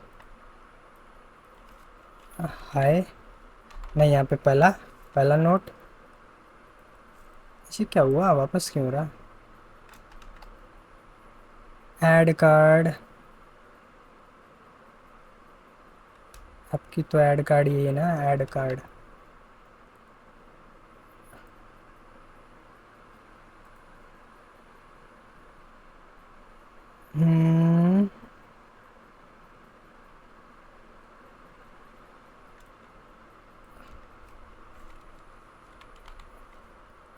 हाय, नहीं यहाँ पे पहला पहला नोट। ये क्या हुआ, वापस क्यों हो रहा? ऐड कार्ड, आपकी तो ऐड कार्ड यही है ना, ऐड कार्ड।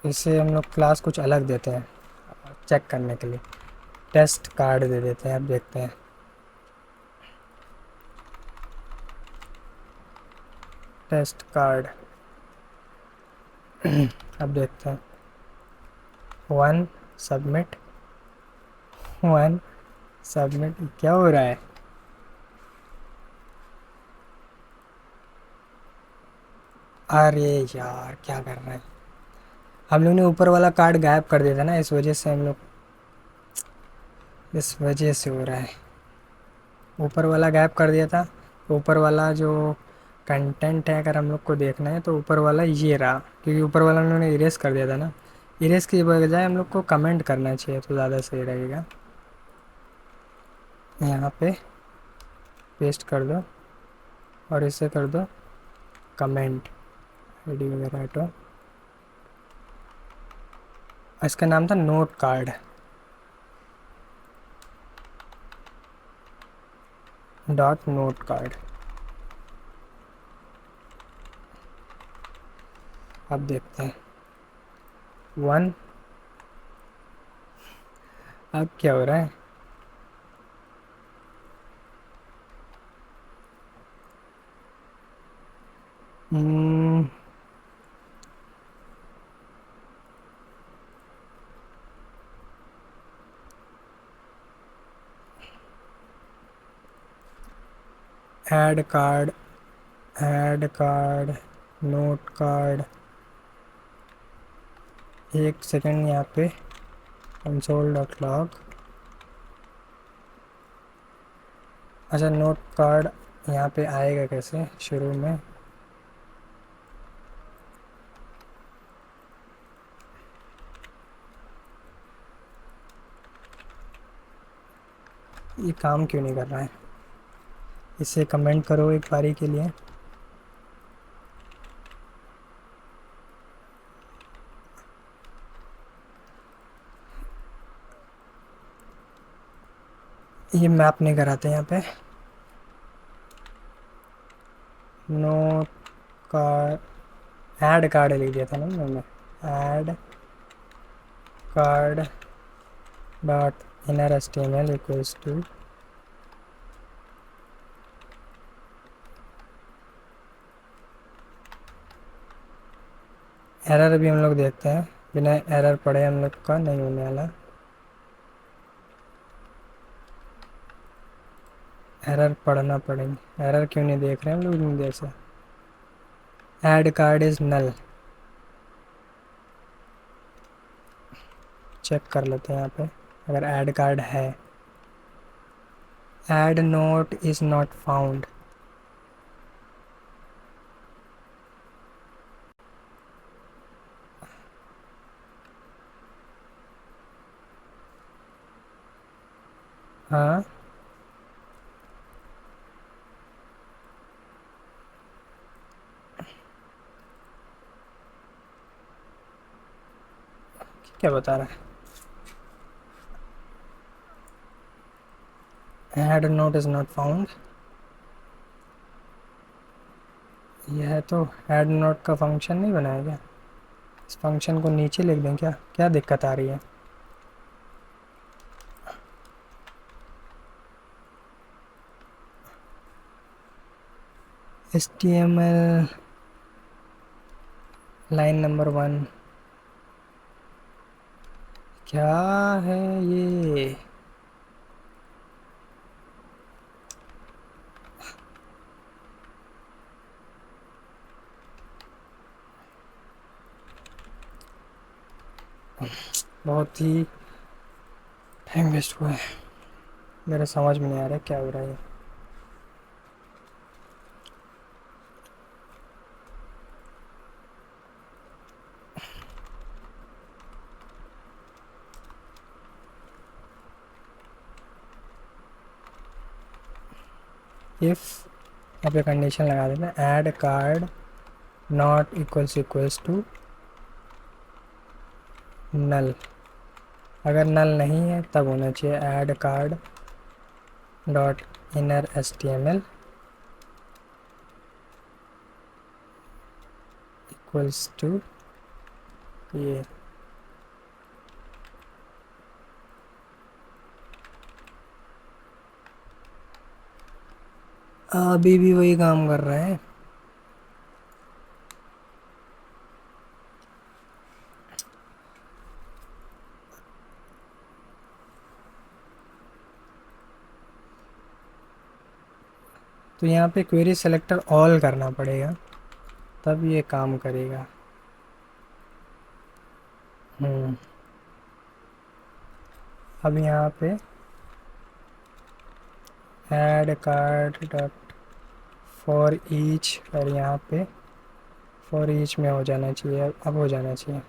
इसे हम लोग क्लास कुछ अलग देते हैं चेक करने के लिए। टेस्ट कार्ड दे देते हैं। अब देखते हैं। टेस्ट कार्ड अब देखते हैं। One submit, one submit. क्या हो रहा है? अरे यार, क्या कर रहे हैं हम लोग ने? ऊपर वाला कार्ड गायब कर दिया था ना, इस वजह से हम लोग, इस वजह से हो रहा है। ऊपर वाला गायब कर दिया था। ऊपर वाला जो कंटेंट है, अगर हम लोग को देखना है तो ऊपर वाला ये रहा, क्योंकि ऊपर वाला हम लोग ने इरेज कर दिया था ना। इरेज की बजाय हम लोग को कमेंट करना चाहिए तो ज़्यादा सही रहेगा। यहाँ पे पेस्ट कर दो और इसे कर दो कमेंट, आईडी वगैरह हटो। इसका नाम था note card dot note card. अब देखते हैं। वन, अब क्या हो रहा है? Add card, add card, note card. एक सेकंड, यहाँ पे कंसोल डॉट लॉग। अच्छा, नोट कार्ड यहाँ पे आएगा कैसे शुरू में? ये काम क्यों नहीं कर रहा है? इसे कमेंट करो एक बारी के लिए। ये मैप नहीं कराते यहाँ पे। नोट कार्ड, ऐड कार्ड लिख दिया था ना मैंने। Add card dot inner S T M L equals to. Error भी हम लोग देखते हैं, बिना एरर पढ़े हम लोग का नहीं होने वाला। एरर पढ़ना पड़ेगा। एरर क्यों नहीं देख रहे हैं हम लोग इतनी देर से? Add card is null. Check कर लेते हैं यहाँ पे। अगर ऐड कार्ड है। Add note is not found. हाँ, क्या बता रहा है? Add note is not found. यह तो ऐड नोट का फंक्शन नहीं बनाया क्या? इस फंक्शन को नीचे लिख दें क्या? क्या दिक्कत आ रही है? HTML line number 1। क्या है ये? बहुत ही टाइम वेस्ट हुआ है। मेरे समझ में नहीं आ रहा क्या हो रहा है। इफ़, यहाँ पे कंडीशन लगा देते हैं, add card not equals to null. अगर नल नहीं है तब होना चाहिए add card dot inner HTML equals to ये। अभी भी वही काम कर रहा है। तो यहाँ पे क्वेरी सेलेक्टर ऑल करना पड़ेगा तब ये काम करेगा। अब यहाँ पे add card dot for each, और यहाँ पे फॉर ईच में हो जाना चाहिए, अब हो जाना चाहिए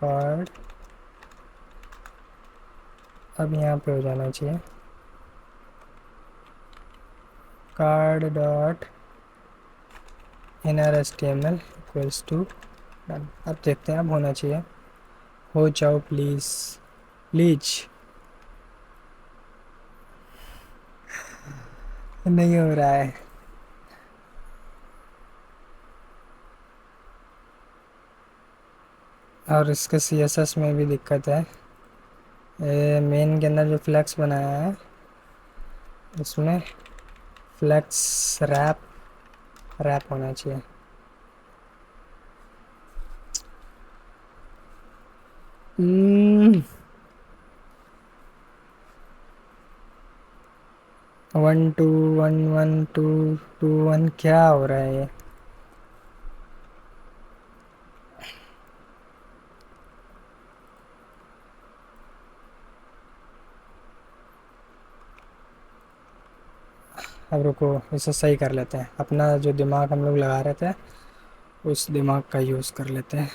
कार्ड। अब यहाँ पे हो जाना चाहिए card dot inner HTML equals to done. अब देखते हैं, अब होना चाहिए। हो जाओ प्लीज़, प्लीज। नहीं हो रहा है। और इसके CSS में भी दिक्कत है। मेन के अंदर जो फ्लैक्स बनाया है उसमें फ्लैक्स रैप रैप होना चाहिए। 1 2 1 1 2 2 1 क्या हो रहा है ये? अब रुको, इसे सही कर लेते हैं। अपना जो दिमाग हम लोग लगा रहे थे उस दिमाग का यूज़ कर लेते हैं।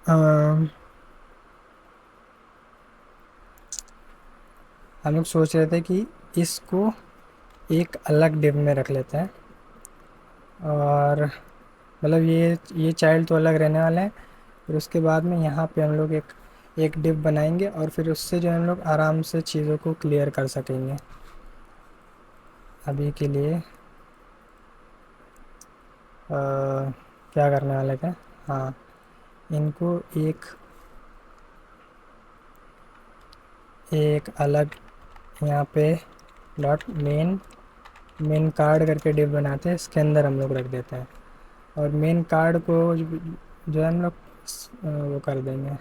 अम, हम लोग सोच रहे थे कि इसको एक अलग डिव में रख लेते हैं, और मतलब ये चाइल्ड तो अलग रहने वाला है। फिर उसके बाद में यहाँ पे हम लोग एक एक डिव बनाएंगे, और फिर उससे जो हम लोग आराम से चीज़ों को क्लियर कर सकेंगे। अभी के लिए क्या करने वाले थे? हाँ, इनको एक एक अलग यहाँ पे डॉट मेन कार्ड करके डिव बनाते हैं, इसके अंदर हम लोग रख देते हैं। और मेन कार्ड को जो है हम लोग वो कर देंगे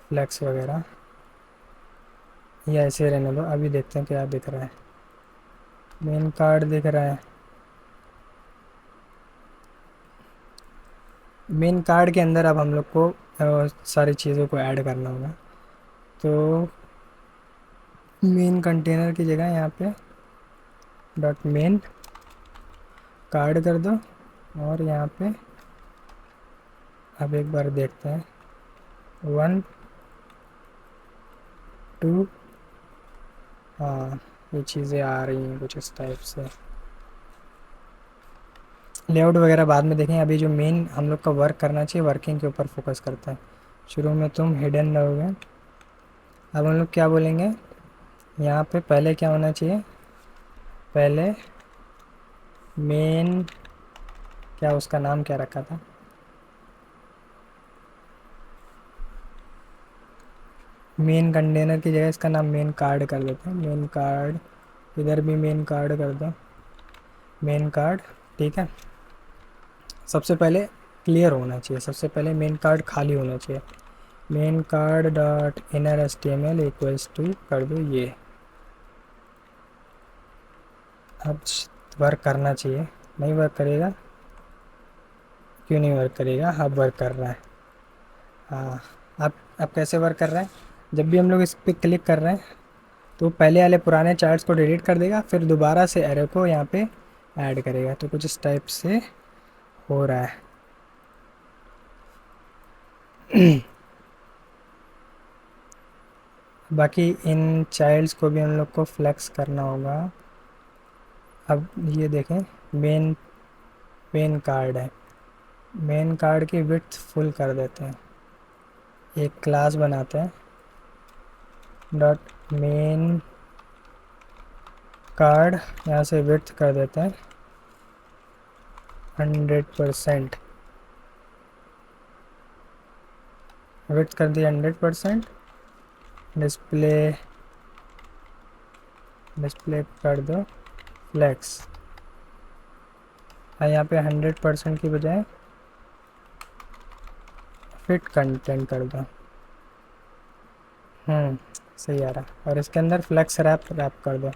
फ्लेक्स वगैरह। ये ऐसे रहने दो, अभी देखते हैं क्या दिख रहा है। मेन कार्ड दिख रहा है। मेन कार्ड के अंदर अब हम लोग को सारी चीज़ों को ऐड करना होगा। तो मेन कंटेनर की जगह यहाँ पे डॉट मेन कार्ड कर दो, और यहाँ पे अब एक बार देखते हैं, 1 2। हाँ, ये चीज़ें आ रही हैं कुछ इस टाइप से। लेआउट वगैरह बाद में देखें, अभी जो मेन हम लोग का वर्क करना चाहिए, वर्किंग के ऊपर फोकस करता है। शुरू में तुम हिडन रहोगे। अब हम लोग क्या बोलेंगे, यहाँ पे पहले क्या होना चाहिए, पहले मेन, क्या उसका नाम क्या रखा था, मेन कंटेनर की जगह इसका नाम मेन कार्ड कर देते हैं। मेन कार्ड, इधर भी मेन कार्ड कर दो, मेन कार्ड। ठीक है, सबसे पहले क्लियर होना चाहिए, सबसे पहले मेन कार्ड खाली होना चाहिए। Main card dot inner S T M L equals to कर दो ये। अब वर्क करना चाहिए, नहीं वर्क करेगा, क्यों नहीं वर्क करेगा, अब वर्क कर रहा है। हाँ, अब कैसे वर्क कर रहा है, जब भी हम लोग इस पर क्लिक कर रहे हैं तो पहले वाले पुराने चार्ट्स को डिलीट कर देगा, फिर दोबारा से एरो को यहाँ पे ऐड करेगा। तो कुछ इस टाइप से हो रहा है। बाकी इन चाइल्ड्स को भी हम लोग को फ्लेक्स करना होगा। अब ये देखें, मेन मेन कार्ड है, मेन कार्ड की विड्थ फुल कर देते हैं। एक क्लास बनाते हैं डॉट मेन कार्ड, यहाँ से विड्थ कर देते हैं 100%। विड्थ कर दिया 100%। डिस्प्ले डिस्प्ले कर दो फ्लेक्स, और यहाँ पे 100% की बजाय फिट कंटेंट कर दो। सही आ रहा। और इसके अंदर फ्लेक्स रैप रैप कर दो,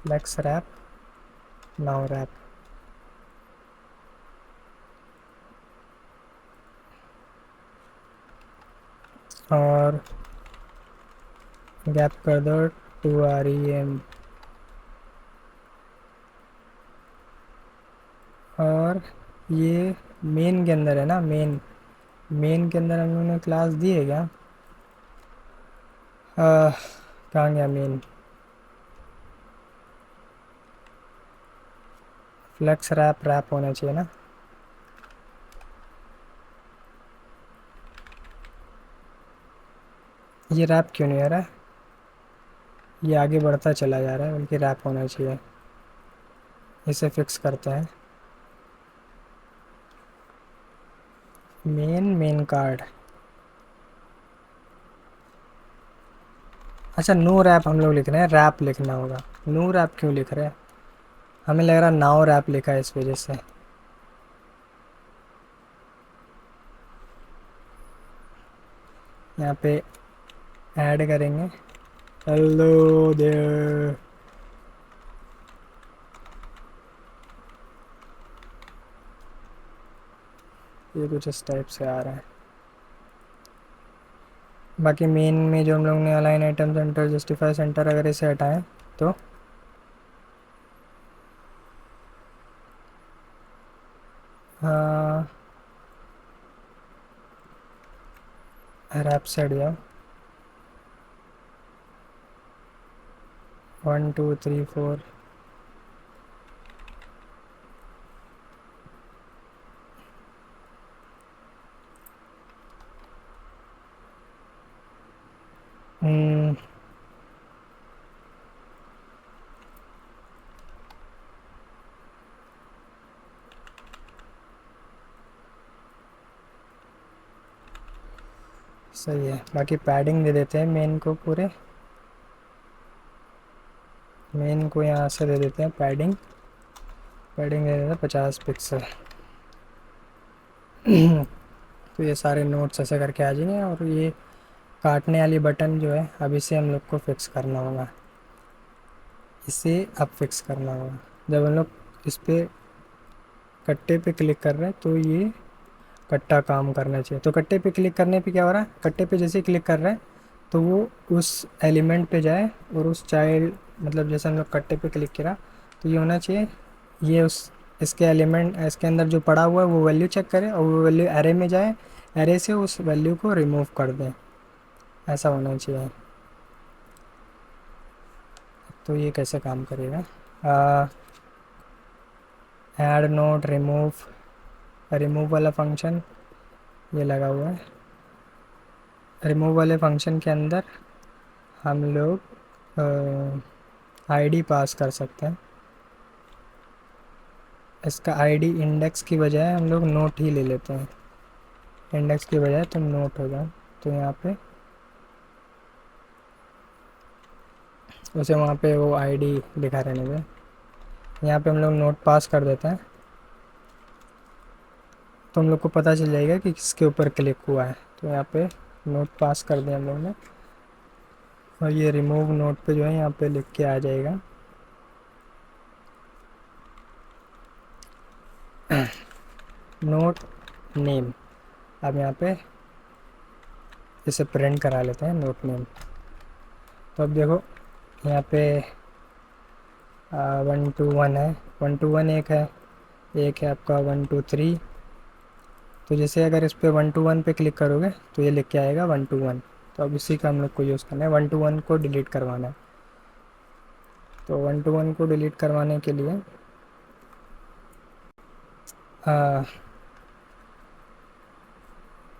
फ्लेक्स रैप, नाउ रैप। और गैप कर दो 2 REM। और ये मेन के अंदर है ना, मेन के अंदर हम लोगों ने क्लास दी है क्या, कहाँ गया मेन, फ्लेक्स रैप रैप होना चाहिए ना। ये रैप क्यों नहीं आ रहा है, ये आगे बढ़ता चला जा रहा है, बल्कि रैप होना चाहिए। इसे फिक्स करते हैं। मेन कार्ड, अच्छा नो रैप हम लोग लिख रहे हैं, रैप लिखना होगा। नो रैप क्यों लिख रहे हैं, हमें लग रहा नाउ रैप लिखा है इस वजह से। यहाँ पे ऐड करेंगे हेलो देयर। ये कुछ इस टाइप से आ रहा है। बाकी मेन में जो हम लोग ने align item centre, justify centre, अगर इसे हटाएं तो रैप से हट जाओ, 1 2 3 4। सही है। बाकी पैडिंग दे देते हैं मेन को, पूरे मेन को यहाँ से दे देते हैं पैडिंग, पैडिंग दे देते हैं 50 पिक्सल। तो ये सारे नोट्स ऐसे करके आ जाएंगे। और ये काटने वाली बटन जो है अब इसे हम लोग को फिक्स करना होगा, इसे अब फिक्स करना होगा। जब हम लोग इस पे कट्टे पे क्लिक कर रहे हैं तो ये कट्टा काम करना चाहिए। तो कट्टे पे क्लिक करने पे क्या हो रहा है, कट्टे पे जैसे ही क्लिक कर रहे हैं तो वो उस एलिमेंट पे जाए और उस चाइल्ड, मतलब जैसे हम लोग कट्टे पे क्लिक करा तो ये होना चाहिए, ये उस इसके एलिमेंट इसके अंदर जो पड़ा हुआ है वो वैल्यू चेक करे और वो वैल्यू एरे में जाए, एरे से उस वैल्यू को रिमूव कर दें, ऐसा होना चाहिए। तो ये कैसे काम करेगा, ऐड नोट रिमूव, रिमूव वाला फंक्शन ये लगा हुआ है। रिमूव वाले फंक्शन के अंदर हम लोग आईडी पास कर सकते हैं। इसका आईडी इंडेक्स की बजाय हम लोग नोट ही ले लेते हैं, इंडेक्स की बजाय तो नोट हो जाए। तो यहाँ पे उसे वहाँ पे वो आईडी दिखा रहने में, यहाँ पे हम लोग नोट पास कर देते हैं तो हम लोग को पता चल जाएगा कि किसके ऊपर क्लिक हुआ है। तो यहाँ पे नोट पास कर दिया हम लोग ने और ये रिमूव नोट पे जो है यहाँ पे लिख के आ जाएगा नोट नेम। अब यहाँ पे इसे प्रिंट करा लेते हैं नोट नेम। तो अब देखो यहाँ पे 1 2 1 है, 1 2 1 एक है आपका 1 2 3। तो जैसे अगर इस पे 1 2 1 पे क्लिक करोगे तो ये लिख के आएगा 1 2 1। तो अब इसी का हम लोग को यूज़ करना है, 1 2 1 को डिलीट करवाना है। तो 1 2 1 को डिलीट करवाने के लिए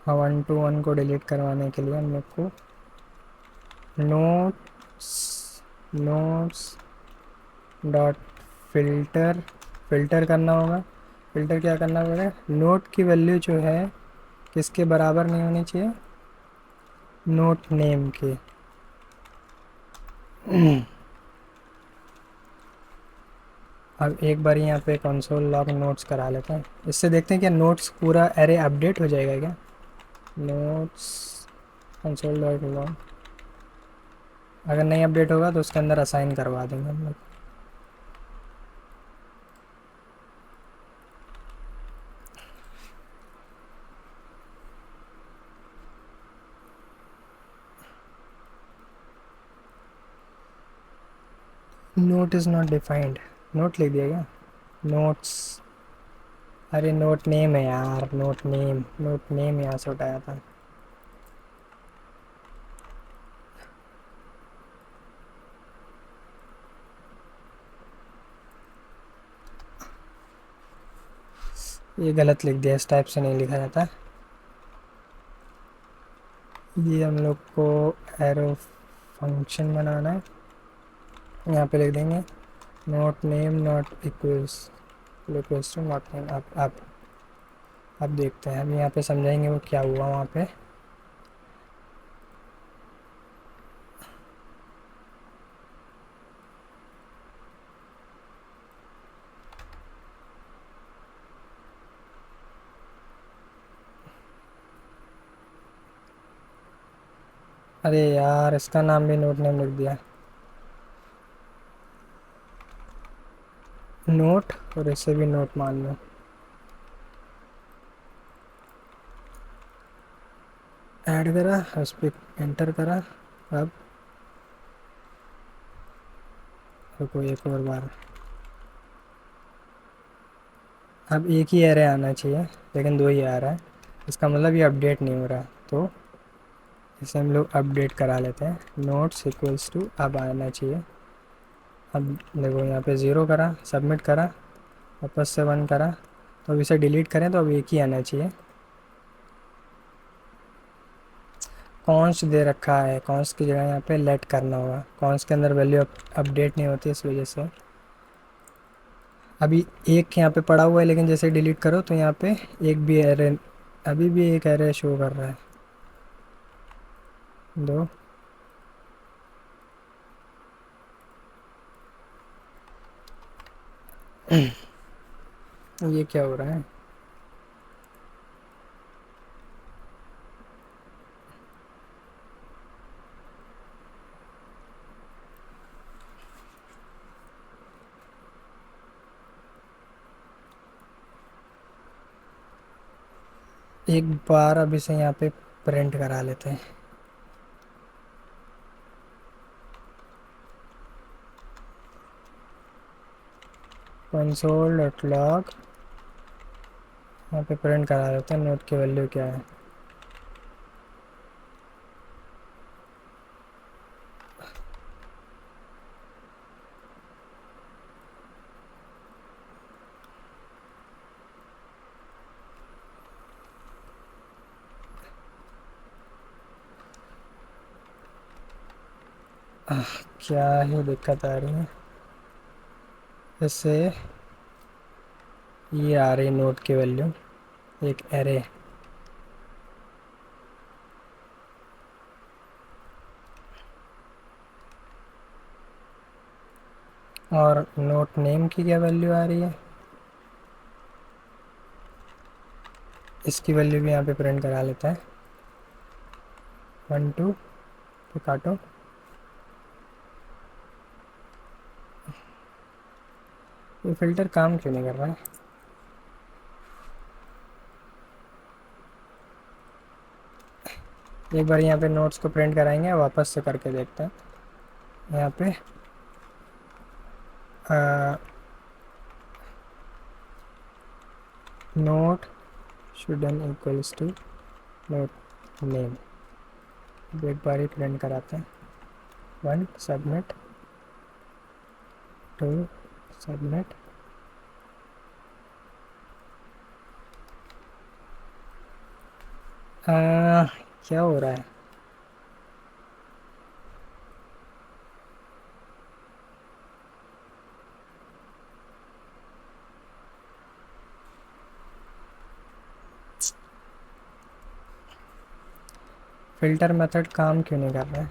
1 2 1 को डिलीट करवाने के लिए हम लोग को notes notes dot filter filter करना होगा। फिल्टर क्या करना होगा, नोट की वैल्यू जो है किसके बराबर नहीं होनी चाहिए, नोट नेम के। अब एक बार यहाँ पे कंसोल लॉग नोट्स करा लेते हैं, इससे देखते हैं क्या नोट्स पूरा एरे अपडेट हो जाएगा क्या। नोट्स कंसोल लॉग, अगर नहीं अपडेट होगा तो उसके अंदर असाइन करवा देंगे हम लोग। Note is not defined, note लिख दिया क्या, नोट्स, अरे नोट नेम है यार, नोट नेम, नोट नेम यहाँ से उठाया था। ये गलत लिख दिया, इस टाइप से नहीं लिखा जाता। ये हम लोग को एरो फंक्शन बनाना है, यहाँ पे लिख देंगे note name not equals equals to not name. अब देखते हैं, हम यहाँ पे समझाएंगे वो क्या हुआ वहाँ पे। अरे यार इसका नाम भी नोट नेम लिख दिया, नोट और इसे भी नोट मान लो। ऐड करा, उस पर एंटर करा। अब रुको एक और बार, अब एक ही एरे आना चाहिए लेकिन दो ही आ रहा है, इसका मतलब ये अपडेट नहीं हो रहा। तो इसे हम लोग अपडेट करा लेते हैं, नोट्स इक्वल्स टू अब आना चाहिए। अब देखो यहाँ पे 0 करा, सबमिट करा, वापस से 1 करा, तो अब इसे डिलीट करें तो अब एक ही आना चाहिए। कॉन्स्ट दे रखा है, कॉन्स्ट की जगह यहाँ पे लेट करना होगा, कॉन्स्ट के अंदर वैल्यू अपडेट नहीं होती इस वजह से। अभी एक यहाँ पे पड़ा हुआ है लेकिन जैसे डिलीट करो तो यहाँ पे एक भी एरे, अभी भी एक एरे शो कर रहा है। दो ये क्या हो रहा है, एक बार अभी से यहाँ पे प्रिंट करा लेते हैं। कंसोल डॉट लॉग, यहाँ पे प्रिंट करा लेते हैं नोट की वैल्यू क्या है। क्या ही दिक्कत आ रही है इससे। ये आ रही नोट की वैल्यू, एक एरे। और नोट नेम की क्या वैल्यू आ रही है, इसकी वैल्यू भी यहाँ पे प्रिंट करा लेता है। 1 2 तो काटो। ये फ़िल्टर काम क्यों नहीं कर रहा है? एक बार यहाँ पे नोट्स को प्रिंट कराएंगे, वापस से करके देखते हैं। यहाँ पे note shouldn't equals to note name. एक बार ही प्रिंट कराते हैं। 1 सबमिट, 2 सबमिट। क्या हो रहा है? फ़िल्टर मेथड काम क्यों नहीं कर रहा है?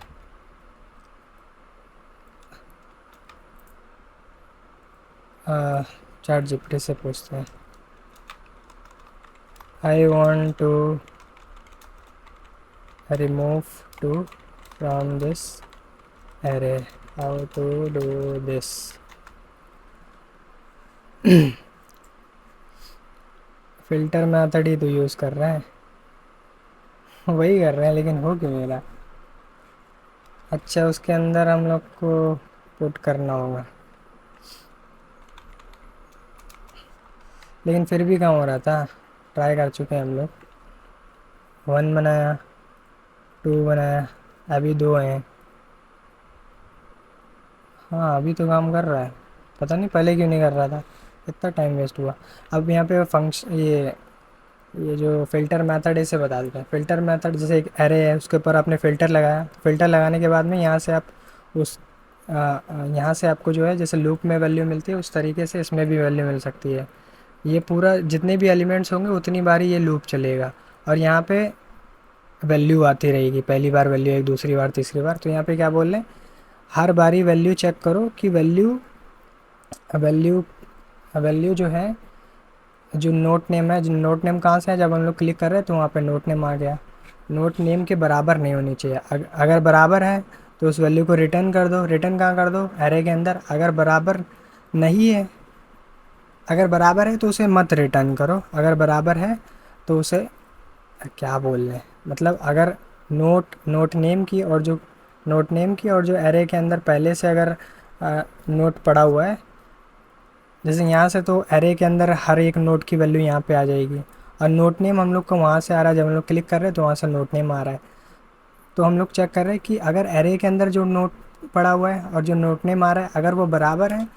चैट जीपीटी से पूछते हैं। I want to remove 2 from this array, how to do this. Filter method ही तो यूज़ कर रहे हैं, वही कर रहे हैं, लेकिन हो क्यों नहीं रहा? अच्छा, उसके अंदर हम लोग को पुट करना होगा, लेकिन फिर भी कहाँ हो रहा था। ट्राई कर चुके हैं हम लोग। 1 बनाया, 2 बनाया, अभी 2 हैं। हाँ, अभी तो काम कर रहा है, पता नहीं पहले क्यों नहीं कर रहा था, इतना टाइम वेस्ट हुआ। अब यहाँ पे फंक्शन, ये जो फ़िल्टर मेथड है इसे बता देते हैं। फ़िल्टर मेथड जैसे एक एरे है, उसके ऊपर आपने फ़िल्टर लगाया। फ़िल्टर लगाने के बाद में यहाँ से आप उस यहाँ से आपको जो है जैसे लूप में वैल्यू मिलती है, उस तरीके से इसमें भी वैल्यू मिल सकती है। ये पूरा जितने भी एलिमेंट्स होंगे उतनी बार ये लूप चलेगा, और यहाँ पे वैल्यू आती रहेगी। पहली बार वैल्यू एक, दूसरी बार, तीसरी बार। तो यहाँ पे क्या बोल रहे हैं, हर बारी वैल्यू चेक करो कि वैल्यू वैल्यू वैल्यू जो है, जो नोट नेम है, जो नोट नेम कहाँ से है, जब हम लोग क्लिक कर रहे हैं तो वहाँ पे नोट नेम आ गया। नोट नेम के बराबर नहीं होनी चाहिए। अगर बराबर है तो उस वैल्यू को रिटर्न कर दो। रिटर्न कहाँ कर दो? एरे के अंदर। अगर बराबर नहीं है, अगर बराबर है तो उसे मत रिटर्न करो। अगर बराबर है तो उसे, क्या बोल रहे हैं, मतलब अगर नोट नेम की और जो एरे के अंदर पहले से अगर नोट पड़ा हुआ है, जैसे यहाँ से तो एरे के अंदर हर एक नोट की वैल्यू यहाँ पे आ जाएगी, और नोट नेम हम लोग को वहाँ से आ रहा है। जब हम लोग क्लिक कर रहे हैं तो वहाँ से नोट नेम आ रहा है। तो हम लोग चेक कर रहे हैं कि अगर एरे के अंदर जो नोट पड़ा हुआ है और जो नोट नेम आ रहा है, अगर वो बराबर है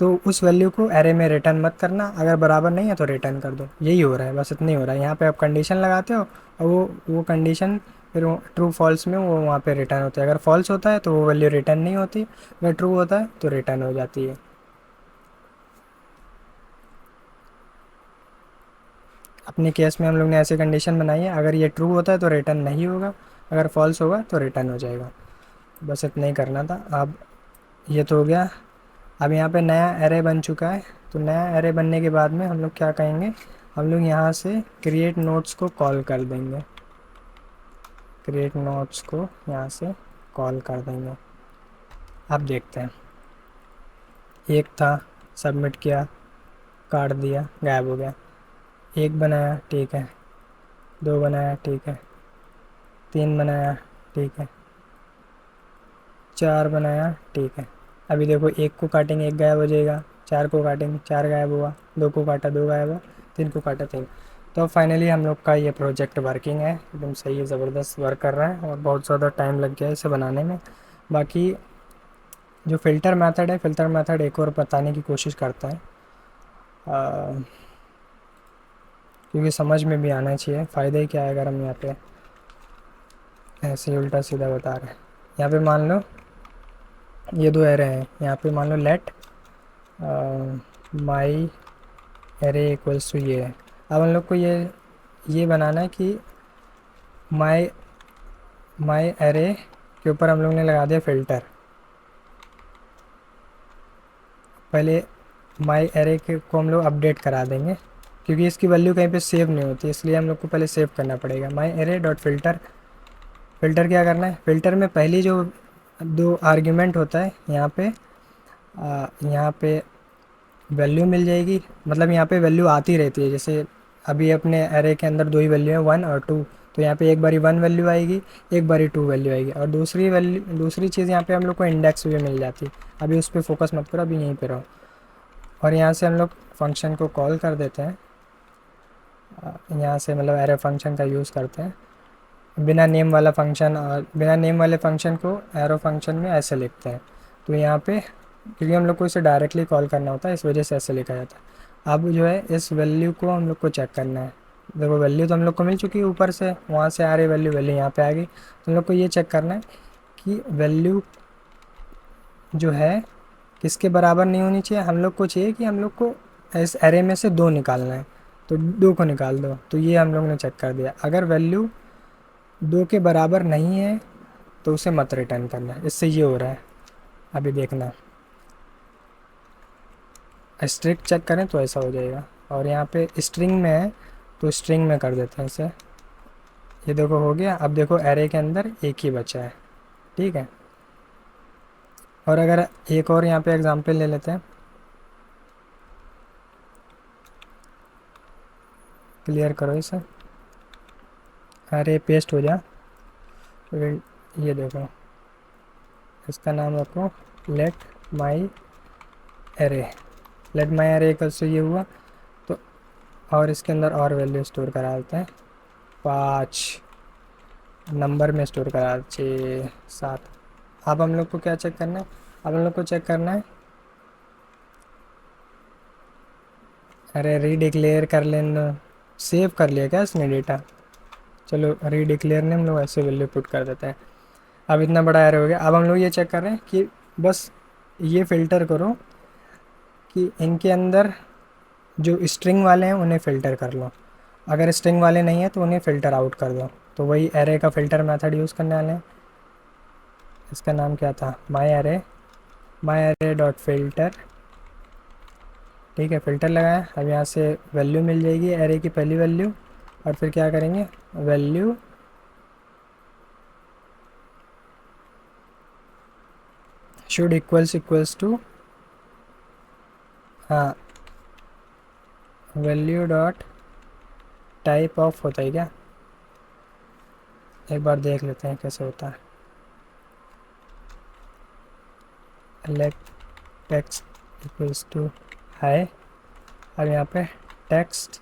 तो उस वैल्यू को एरे में रिटर्न मत करना। अगर बराबर नहीं है तो रिटर्न कर दो। यही हो रहा है, बस इतना ही हो रहा है। यहाँ पे आप कंडीशन लगाते हो और वो कंडीशन फिर ट्रू फॉल्स में वो वहाँ पे रिटर्न होता है। अगर फॉल्स होता है तो वो वैल्यू रिटर्न नहीं होती, अगर ट्रू होता है तो रिटर्न हो जाती है। अपने केस में हम लोग ने ऐसी कंडीशन बनाई है, अगर ये ट्रू होता है तो रिटर्न नहीं होगा, अगर फॉल्स होगा तो रिटर्न हो जाएगा। बस इतना ही करना था। अब ये तो हो गया। अब यहाँ पे नया एरे बन चुका है। तो नया एरे बनने के बाद में हम लोग क्या कहेंगे, हम लोग यहाँ से क्रिएट नोट्स को कॉल कर देंगे। क्रिएट नोट्स को यहाँ से कॉल कर देंगे। अब देखते हैं, एक था, सबमिट किया, काट दिया, गायब हो गया। एक बनाया, ठीक है, 2 बनाया, ठीक है। 3 बनाया, ठीक है। 4 बनाया, ठीक है। अभी देखो, 1 को काटेंगे 1 गायब हो जाएगा, 4 को काटेंगे 4 गायब हुआ, 2 को काटा 2 गायब हुआ, 3 को काटा 3। तो फाइनली हम लोग का ये प्रोजेक्ट वर्किंग है, एकदम सही है, ज़बरदस्त वर्क कर रहा है और बहुत ज़्यादा टाइम लग गया है इसे बनाने में। बाकी जो फ़िल्टर मेथड है, फ़िल्टर मेथड एक और बताने की कोशिश करता है, क्योंकि समझ में भी आना चाहिए। फ़ायदा ही क्या है अगर हम यहाँ पे ऐसे ही उल्टा सीधा बता रहे हैं। यहाँ पे मान लो ये 2 एरे हैं, यहाँ पे मान लो let my array equals to ये है। अब हम लोग को ये बनाना है कि माई माई एरे के ऊपर हम लोग ने लगा दिया फ़िल्टर। पहले माई एरे के को हम लोग अपडेट करा देंगे, क्योंकि इसकी वैल्यू कहीं पे सेव नहीं होती, इसलिए हम लोग को पहले सेव करना पड़ेगा। माई एरे डॉट फ़िल्टर, फ़िल्टर क्या करना है, फ़िल्टर में पहली जो 2 आर्ग्यूमेंट होता है, यहाँ पे वैल्यू मिल जाएगी, मतलब यहाँ पे वैल्यू आती रहती है। जैसे अभी अपने एरे के अंदर 2 ही वैल्यू है, 1 और 2, तो यहाँ पे एक बारी 1 वैल्यू आएगी, एक बारी 2 वैल्यू आएगी, और दूसरी चीज़ यहाँ पे हम लोग को इंडेक्स भी मिल जाती है। अभी उस पर फोकस मत करो, अभी यहीं पे रहो। और यहाँ से हम लोग फंक्शन को कॉल कर देते हैं, यहाँ से मतलब एरे फंक्शन का यूज़ करते हैं, बिना नेम वाला फंक्शन, और बिना नेम वाले फंक्शन को एरो फंक्शन में ऐसे लिखते हैं। तो यहाँ पे क्योंकि हम लोग को इसे डायरेक्टली कॉल करना होता है, इस वजह से ऐसे लिखा जाता है। अब जो है इस वैल्यू को हम लोग को चेक करना है। देखो, वैल्यू तो हम लोग को मिल चुकी है, ऊपर से वहाँ से आ रही वैल्यू यहाँ पे आ गई, तो हम लोग को ये चेक करना है कि वैल्यू जो है किसके बराबर नहीं होनी चाहिए। हम लोग को चाहिए कि हम लोग को इस एरे में से 2 निकालना है, तो 2 को निकाल दो। तो ये हम लोग ने चेक कर दिया। अगर वैल्यू 2 के बराबर नहीं है तो उसे मत रिटर्न करना। इससे ये हो रहा है, अभी देखना, स्ट्रिंग चेक करें तो ऐसा हो जाएगा। और यहाँ पे स्ट्रिंग में है तो स्ट्रिंग में कर देते हैं इसे। ये देखो हो गया। अब देखो एरे के अंदर एक ही बचा है, ठीक है। और अगर एक और यहाँ पे एग्जांपल ले लेते हैं, क्लियर करो इसे, अरे पेस्ट हो जा। ये देखो, इसका नाम रखो late my array, late my array कल से ये हुआ। तो और इसके अंदर और वैल्यू स्टोर करा देते हैं, 5 नंबर में स्टोर करा, 6 7। अब हम लोग को क्या चेक करना है, अब हम लोग को चेक करना है, अरे रीडिक्लेयर कर लेना, सेव कर लिया क्या इसने डेटा। चलो रीडिक्लेयर ने हम लोग ऐसे वैल्यू पुट कर देते हैं। अब इतना बड़ा एरे हो गया। अब हम लोग ये चेक कर रहे हैं कि बस ये फ़िल्टर करो कि इनके अंदर जो स्ट्रिंग वाले हैं उन्हें फ़िल्टर कर लो, अगर स्ट्रिंग वाले नहीं है तो उन्हें फ़िल्टर आउट कर दो। तो वही एरे का फ़िल्टर मेथड यूज़ करने वाले हैं। इसका नाम क्या था, माई एरे डॉट फ़िल्टर, ठीक है। फ़िल्टर लगाया। अब यहाँ से वैल्यू मिल जाएगी एरे की पहली वैल्यू, और फिर क्या करेंगे, वैल्यू शुड इक्वल्स टू, हाँ, वैल्यू डॉट टाइप ऑफ होता है क्या, एक बार देख लेते हैं कैसे होता है। Let text equals to hi. अब यहाँ पे टेक्स्ट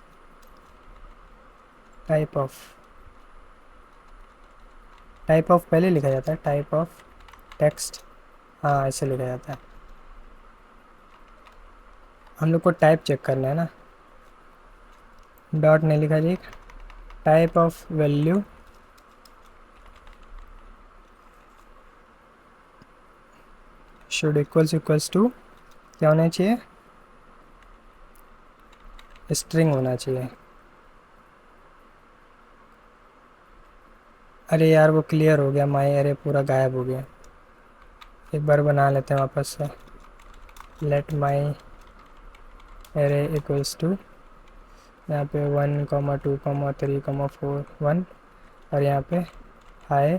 टाइप ऑफ पहले लिखा जाता है, टाइप ऑफ टेक्स्ट, हाँ ऐसे लिखा जाता है। हम लोग को टाइप चेक करना है ना, डॉट नहीं लिखा जी, type of value should equals to क्या होना चाहिए, स्ट्रिंग होना चाहिए। अरे यार वो क्लियर हो गया, माई एरे पूरा गायब हो गया। एक बार बना लेते हैं वापस से, let my array equals to, यहाँ पे 1,2,3,4 1, और यहाँ पे हाई,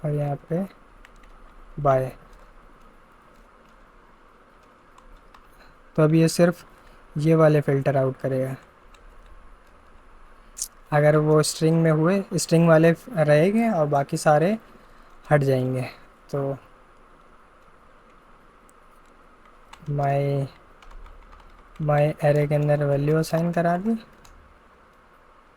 और यहाँ पे बाय। तो अब ये सिर्फ ये वाले फ़िल्टर आउट करेगा। अगर वो स्ट्रिंग में हुए, स्ट्रिंग वाले रहेंगे और बाकी सारे हट जाएंगे। तो माई माई एरे के अंदर वैल्यू असाइन करा दी।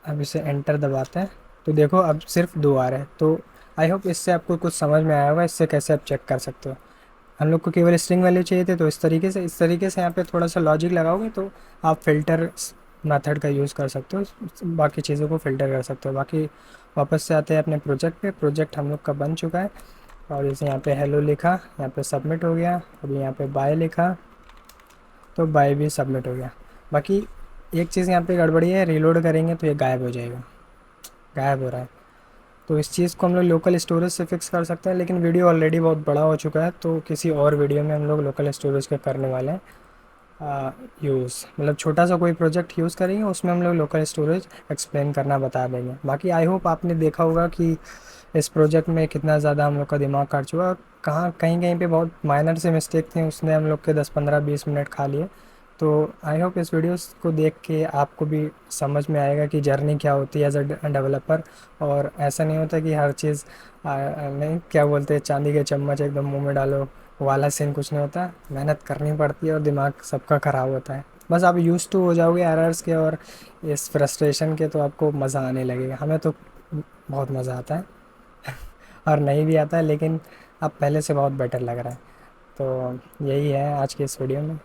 अब इसे एंटर दबाते हैं तो देखो अब सिर्फ 2 आ रहे हैं। तो आई होप इससे आपको कुछ समझ में आया होगा, इससे कैसे आप चेक कर सकते हो। हम लोग को केवल स्ट्रिंग वैल्यू चाहिए थे, तो इस तरीके से यहाँ पे थोड़ा सा लॉजिक लगाओगे तो आप फ़िल्टर मेथड का यूज़ कर सकते हो, बाकी चीज़ों को फ़िल्टर कर सकते हो। बाकी वापस से आते हैं अपने प्रोजेक्ट पे। प्रोजेक्ट हम लोग का बन चुका है और जैसे यहाँ पे हेलो लिखा, यहाँ पे सबमिट हो गया। अभी यहाँ पे बाय लिखा तो बाय भी सबमिट हो गया। बाकी एक चीज़ यहाँ पे गड़बड़ी है, रीलोड करेंगे तो ये गायब हो जाएगा, गायब हो रहा है। तो इस चीज़ को हम लोग लोकल स्टोरेज से फिक्स कर सकते हैं, लेकिन वीडियो ऑलरेडी बहुत बड़ा हो चुका है तो किसी और वीडियो में हम लोग लोकल स्टोरेज का करने वाले हैं यूज़। मतलब छोटा सा कोई प्रोजेक्ट यूज़ करेंगे, उसमें हम लोग लोकल स्टोरेज एक्सप्लेन करना बता देंगे। बाकी आई होप आपने देखा होगा कि इस प्रोजेक्ट में कितना ज़्यादा हम लोग का दिमाग खर्च हुआ और कहाँ कहीं कहीं पे बहुत माइनर से मिस्टेक थे, उसने हम लोग के 10-15-20 मिनट खा लिए। तो आई होप इस वीडियोस को देख के आपको भी समझ में आएगा कि जर्नी क्या होती है एज अ डेवलपर। और ऐसा नहीं होता कि हर चीज़ नहीं, क्या बोलते हैं, चांदी के चम्मच एकदम मुंह में डालो वाला सीन कुछ नहीं होता। मेहनत करनी पड़ती है और दिमाग सबका ख़राब होता है। बस आप यूज़ टू हो जाओगे एरर्स के और इस फ्रस्ट्रेशन के, तो आपको मज़ा आने लगेगा। हमें तो बहुत मज़ा आता है और नहीं भी आता है, लेकिन अब पहले से बहुत बेटर लग रहा है। तो यही है आज की इस वीडियो में।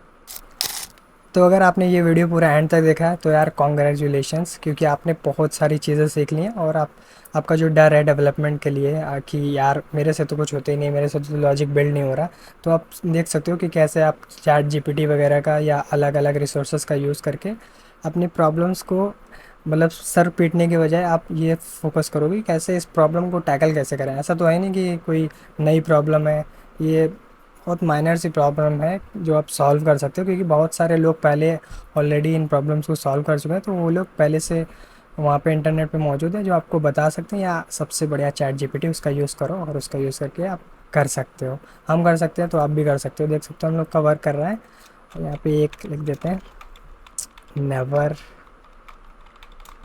तो अगर आपने ये वीडियो पूरा एंड तक देखा है तो यार कॉन्ग्रेचुलेशंस, क्योंकि आपने बहुत सारी चीज़ें सीख ली हैं। और आपका जो डर है डेवलपमेंट के लिए कि यार मेरे से तो कुछ होते ही नहीं, मेरे से तो लॉजिक बिल्ड नहीं हो रहा, तो आप देख सकते हो कि कैसे आप चैट जीपीटी वगैरह का या अलग अलग रिसोर्सेज का यूज़ करके अपनी प्रॉब्लम्स को, मतलब सर पीटने के बजाय आप ये फोकस करोगे कि कैसे इस प्रॉब्लम को टैकल कैसे करें। ऐसा तो है नहीं कि कोई नई प्रॉब्लम है, ये बहुत माइनर सी प्रॉब्लम है जो आप सॉल्व कर सकते हो, क्योंकि बहुत सारे लोग पहले ऑलरेडी इन प्रॉब्लम्स को सॉल्व कर चुके हैं। तो वो लोग पहले से वहाँ पे इंटरनेट पे मौजूद है जो आपको बता सकते हैं, या सबसे बढ़िया चैट जीपीटी, उसका यूज़ करो और उसका यूज़ करके आप कर सकते हो। हम कर सकते हैं तो आप भी कर सकते हो। देख सकते हो हम लोग का वर्क कर रहा है। और यहाँ पे एक लिख देते हैं, नेवर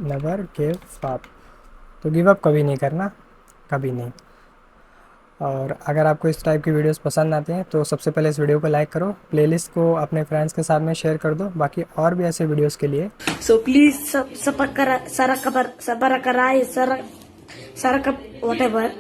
नेवर गिव अप। तो गिव अप कभी नहीं करना, कभी नहीं। और अगर आपको इस टाइप की वीडियोस पसंद आती हैं तो सबसे पहले इस वीडियो को लाइक करो, प्लेलिस्ट को अपने फ्रेंड्स के साथ में शेयर कर दो। बाकी और भी ऐसे वीडियोस के लिए So please sub, sub, sara kabar, sabara karai, sara, sara kap, whatever.